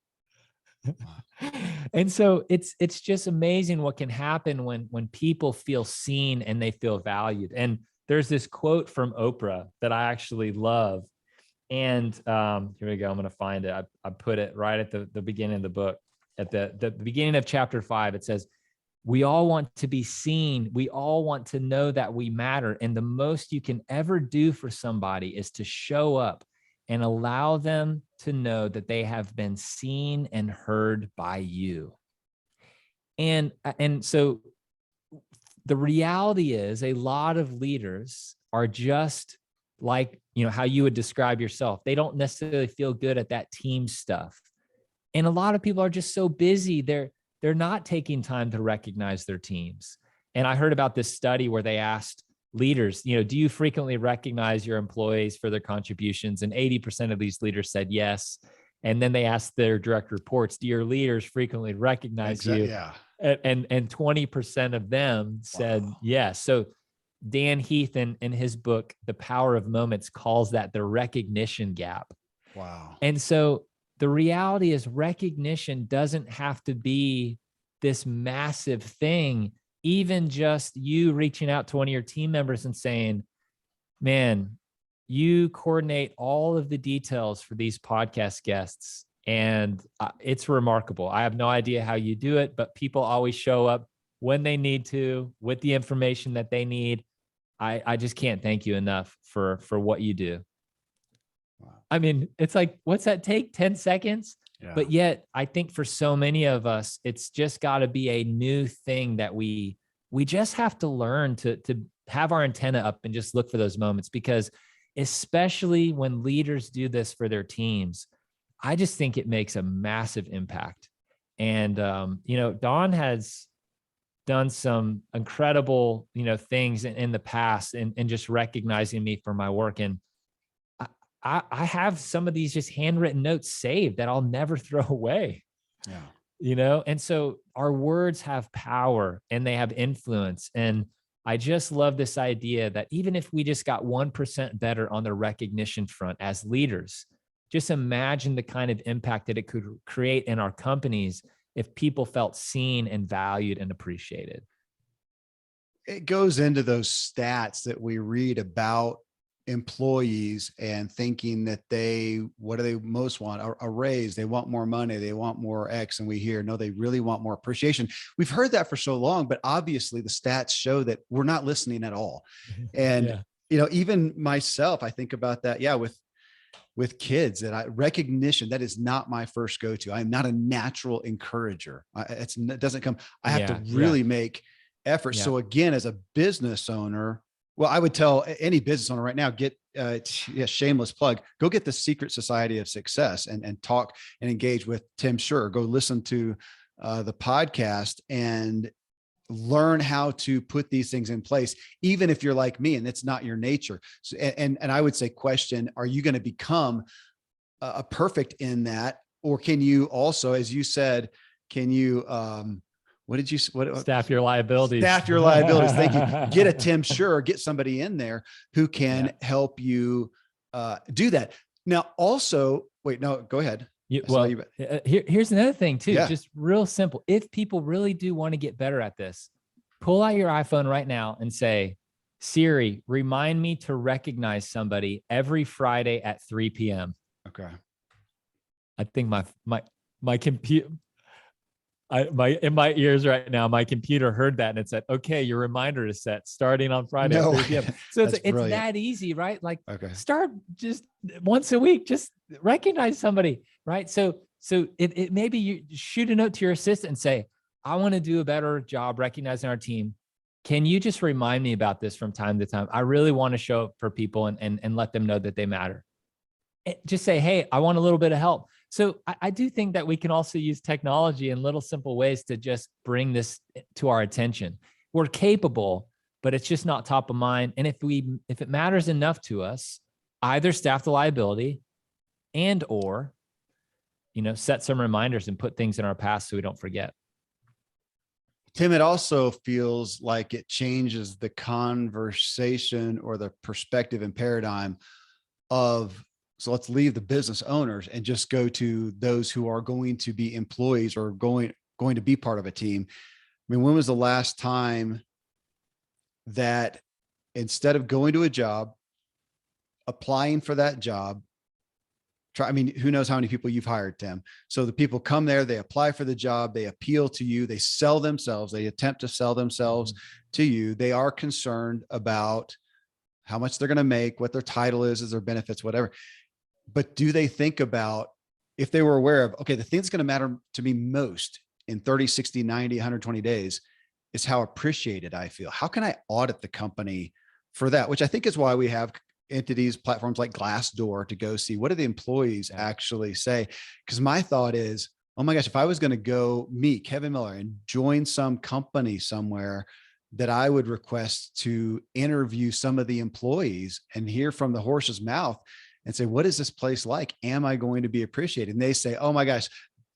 And so it's just amazing what can happen when people feel seen and they feel valued. And there's this quote from Oprah that I actually love. And here we go. I'm going to find it. I put it right at the beginning of the book. At the beginning of chapter 5, it says, we all want to be seen. We all want to know that we matter. And the most you can ever do for somebody is to show up and allow them to know that they have been seen and heard by you. And so the reality is a lot of leaders are just like, how you would describe yourself. They don't necessarily feel good at that team stuff. And a lot of people are just so busy. They're not taking time to recognize their teams. And I heard about this study where they asked leaders, do you frequently recognize your employees for their contributions? And 80% of these leaders said yes. And then they asked their direct reports, do your leaders frequently recognize you? Yeah. And 20% of them said yes. So Dan Heath in his book, The Power of Moments, calls that the recognition gap. Wow. And so the reality is recognition doesn't have to be this massive thing. Even just you reaching out to one of your team members and saying, man, you coordinate all of the details for these podcast guests. And it's remarkable. I have no idea how you do it, but people always show up when they need to with the information that they need. I just can't thank you enough for what you do. Wow. I mean, it's like, what's that take? 10 seconds? Yeah. But yet I think for so many of us, it's just got to be a new thing that we just have to learn to have our antenna up and just look for those moments, because especially when leaders do this for their teams, I just think it makes a massive impact. And, Don has done some incredible, things in the past and just recognizing me for my work. And I have some of these just handwritten notes saved that I'll never throw away. Yeah. And so our words have power and they have influence. And I just love this idea that even if we just got 1% better on the recognition front as leaders, just imagine the kind of impact that it could create in our companies if people felt seen and valued and appreciated. It goes into those stats that we read about employees and thinking that what do they most want? A raise. They want more money. They want more X. And we hear, no, they really want more appreciation. We've heard that for so long, but obviously the stats show that we're not listening at all. And, even myself, I think about that. Yeah. With kids, that recognition, that is not my first go-to. I'm not a natural encourager. It doesn't come. I have to really make effort. Yeah. So again, as a business owner, well, I would tell any business owner right now, get yeah, shameless plug, go get the Secret Society of Success and talk and engage with Tim Schurrer. Go listen to the podcast and learn how to put these things in place, even if you're like me and it's not your nature. So, and I would say, question, are you going to become a perfect in that? Or can you also, as you said, can you, what did you, what Staff your liabilities. Staff your liabilities. Thank you. Get a Tim Schurrer, get somebody in there who can help you do that. Now, also, wait, no, go ahead. Here's another thing too, Yeah. just real simple. If people really do want to get better at this, pull out your iPhone right now and say, Siri, remind me to recognize somebody every Friday at 3 p.m. Okay. I think my computer, in my ears right now, my computer heard that and it said, okay, your reminder is set starting on Friday at 3 p.m. So it's that easy, right? Like start just once a week, just recognize somebody, right? So it maybe you shoot a note to your assistant and say, I want to do a better job recognizing our team. Can you just remind me about this from time to time? I really want to show up for people and let them know that they matter. Just say, hey, I want a little bit of help. So I do think that we can also use technology in little simple ways to just bring this to our attention. We're capable, but it's just not top of mind. And if it matters enough to us, either staff the liability and or, set some reminders and put things in our past so we don't forget. Tim, it also feels like it changes the conversation or the perspective and paradigm of, so let's leave the business owners and just go to those who are going to be employees or going to be part of a team. I mean, when was the last time that instead of going to a job, applying for that job, who knows how many people you've hired, Tim? So the people come there, they apply for the job, they appeal to you, they sell themselves, they attempt to sell themselves to you. They are concerned about how much they're going to make, what their title is their benefits, whatever. But do they think about, if they were aware of, okay, the thing that's going to matter to me most in 30, 60, 90, 120 days is how appreciated I feel. How can I audit the company for that? Which I think is why we have entities, platforms like Glassdoor to go see what do the employees actually say? Because my thought is, oh my gosh, if I was going to go meet Kevin Miller and join some company somewhere, that I would request to interview some of the employees and hear from the horse's mouth and say, what is this place like? Am I going to be appreciated? And they say, oh my gosh,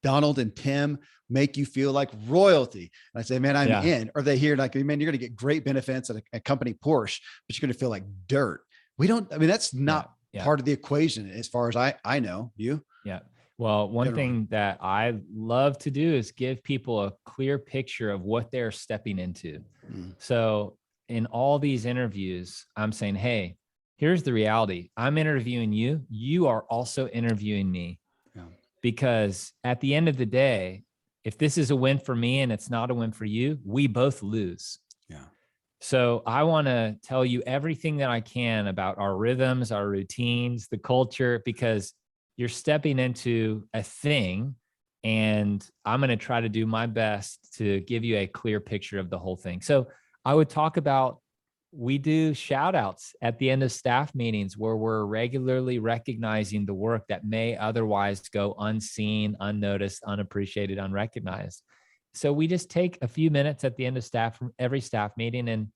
Donald and Tim make you feel like royalty. And I say, man, I'm in. Or they hear like, man, you're going to get great benefits at a company Porsche, but you're going to feel like dirt. That's not part of the equation as far as I know. You? Yeah. Well, one thing that I love to do is give people a clear picture of what they're stepping into. So in all these interviews, I'm saying, hey, here's the reality. I'm interviewing you. You are also interviewing me. Because at the end of the day, if this is a win for me and it's not a win for you, we both lose. So I want to tell you everything that I can about our rhythms, our routines, the culture, because you're stepping into a thing and I'm going to try to do my best to give you a clear picture of the whole thing. So I would talk about, we do shout outs at the end of staff meetings where we're regularly recognizing the work that may otherwise go unseen, unnoticed, unappreciated, unrecognized. So we just take a few minutes at the end of every staff meeting and,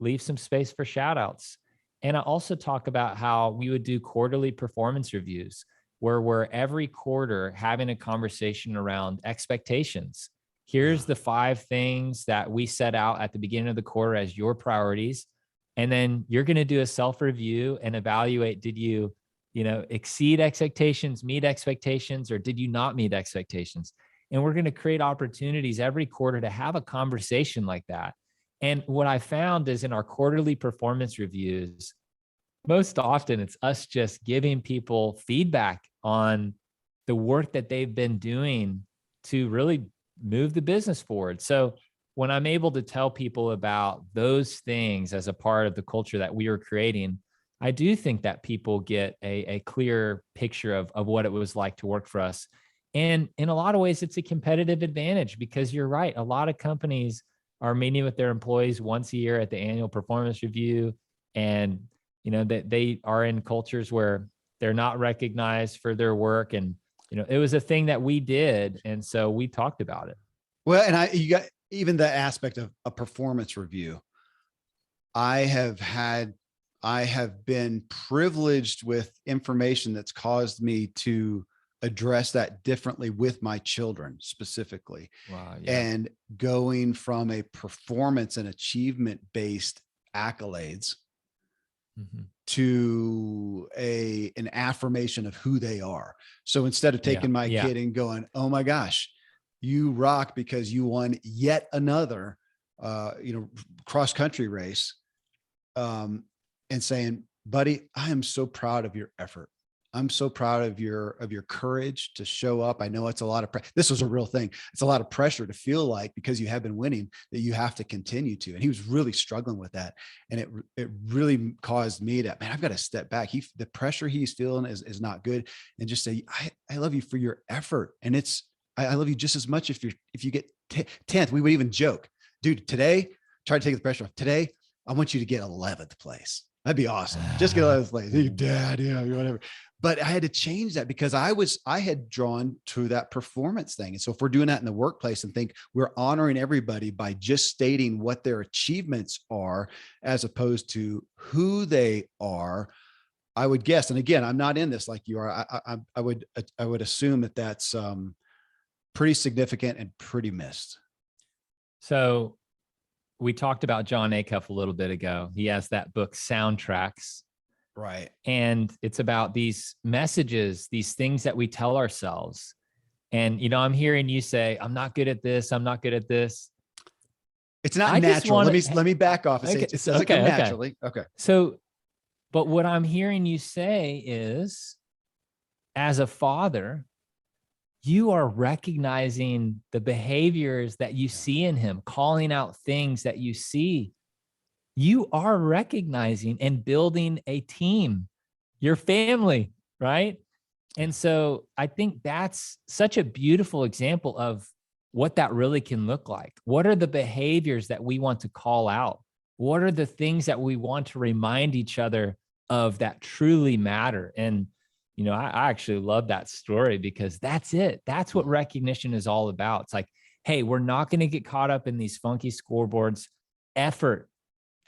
leave some space for shout outs. And I also talk about how we would do quarterly performance reviews where we're every quarter having a conversation around expectations. Here's the 5 things that we set out at the beginning of the quarter as your priorities. And then you're going to do a self-review and evaluate, did you, exceed expectations, meet expectations, or did you not meet expectations? And we're going to create opportunities every quarter to have a conversation like that. And what I found is in our quarterly performance reviews, most often it's us just giving people feedback on the work that they've been doing to really move the business forward. So when I'm able to tell people about those things as a part of the culture that we are creating, I do think that people get a clear picture of what it was like to work for us. And in a lot of ways, it's a competitive advantage because you're right. A lot of companies are meeting with their employees once a year at the annual performance review. And that they are in cultures where they're not recognized for their work. And, it was a thing that we did. And so we talked about it. Well, and you got even the aspect of a performance review. I have been privileged with information that's caused me to address that differently with my children specifically. Wow. Yeah. And going from a performance and achievement based accolades to an affirmation of who they are. So instead of taking my kid and going, oh my gosh, you rock because you won yet another, cross country race, and saying, buddy, I am so proud of your effort. I'm so proud of your courage to show up. I know it's a lot of this was a real thing. It's a lot of pressure to feel like, because you have been winning, that you have to continue to. And he was really struggling with that. And it really caused me to, man, I've got to step back. The pressure he's feeling is not good. And just say, I love you for your effort. And I love you just as much if you get 10th. We would even joke, dude, today, try to take the pressure off. Today, I want you to get 11th place. That'd be awesome. Just get 11th place. Hey, dad, whatever. But I had to change that because I had drawn to that performance thing. And so if we're doing that in the workplace and think we're honoring everybody by just stating what their achievements are, as opposed to who they are, I would guess, and again, I'm not in this like you are. I would assume that that's pretty significant and pretty missed. So we talked about Jon Acuff a little bit ago. He has that book, Soundtracks. Right. And it's about these messages, these things that we tell ourselves. And, I'm hearing you say, I'm not good at this. I'm not good at this. It's not natural. Let me back off and say it doesn't come naturally. Okay. So, but what I'm hearing you say is, as a father, you are recognizing the behaviors that you see in him, calling out things that you see. You are recognizing and building a team, your family, right? And so I think that's such a beautiful example of what that really can look like. What are the behaviors that we want to call out? What are the things that we want to remind each other of that truly matter? And, I actually love that story because that's it. That's what recognition is all about. It's like, hey, we're not going to get caught up in these funky scoreboards. Effort.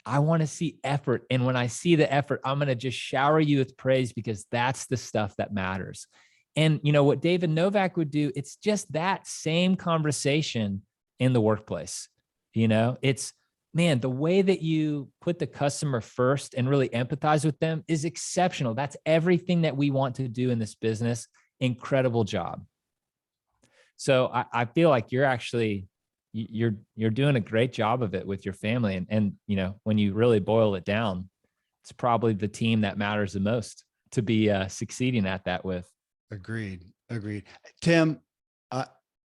I want to see effort. And when I see the effort, I'm going to just shower you with praise because that's the stuff that matters. And what David Novak would do, it's just that same conversation in the workplace. It's, man, the way that you put the customer first and really empathize with them is exceptional. That's everything that we want to do in this business. Incredible job. So I feel like you're actually, you're doing a great job of it with your family. And when you really boil it down, it's probably the team that matters the most to be succeeding at that with. Agreed. Tim,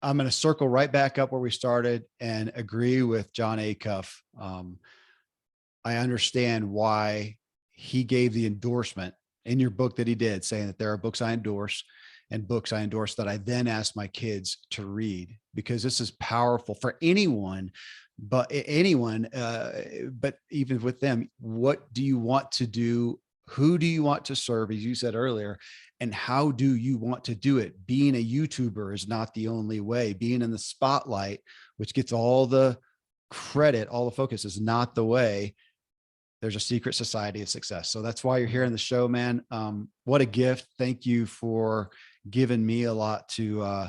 I'm going to circle right back up where we started and agree with Jon Acuff. I understand why he gave the endorsement in your book that he did, saying that there are books I endorse and books I endorse that I then ask my kids to read, because this is powerful for anyone, but even with them, what do you want to do? Who do you want to serve, as you said earlier, and how do you want to do it? Being a YouTuber is not the only way. Being in the spotlight, which gets all the credit, all the focus, is not the way. There's a secret society of success. So that's why you're here on the show, man. What a gift. Thank you for giving me a lot to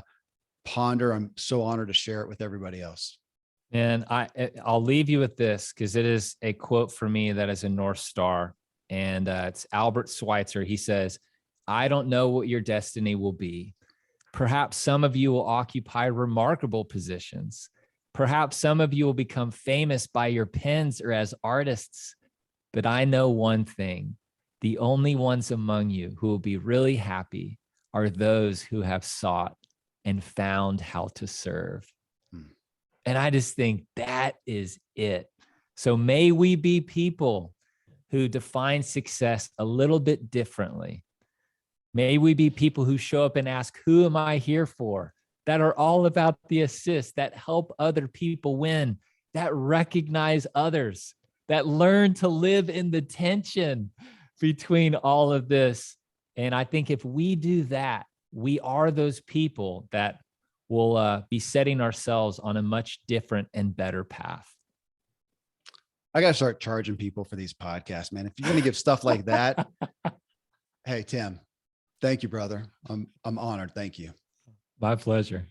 ponder. I'm so honored to share it with everybody else. And I'll leave you with this, because it is a quote for me that is a North Star. And it's Albert Schweitzer. He says, I don't know what your destiny will be. Perhaps some of you will occupy remarkable positions. Perhaps some of you will become famous by your pens or as artists. But I know one thing: the only ones among you who will be really happy are those who have sought and found how to serve. And I just think that is it. So may we be people who define success a little bit differently. May we be people who show up and ask, who am I here for? That are all about the assist, that help other people win, that recognize others, that learn to live in the tension, between all of this. And I think if we do that, we are those people that will be setting ourselves on a much different and better path. I got to start charging people for these podcasts, man. If you're going to give stuff like that, hey, Tim, thank you, brother. I'm honored. Thank you. My pleasure.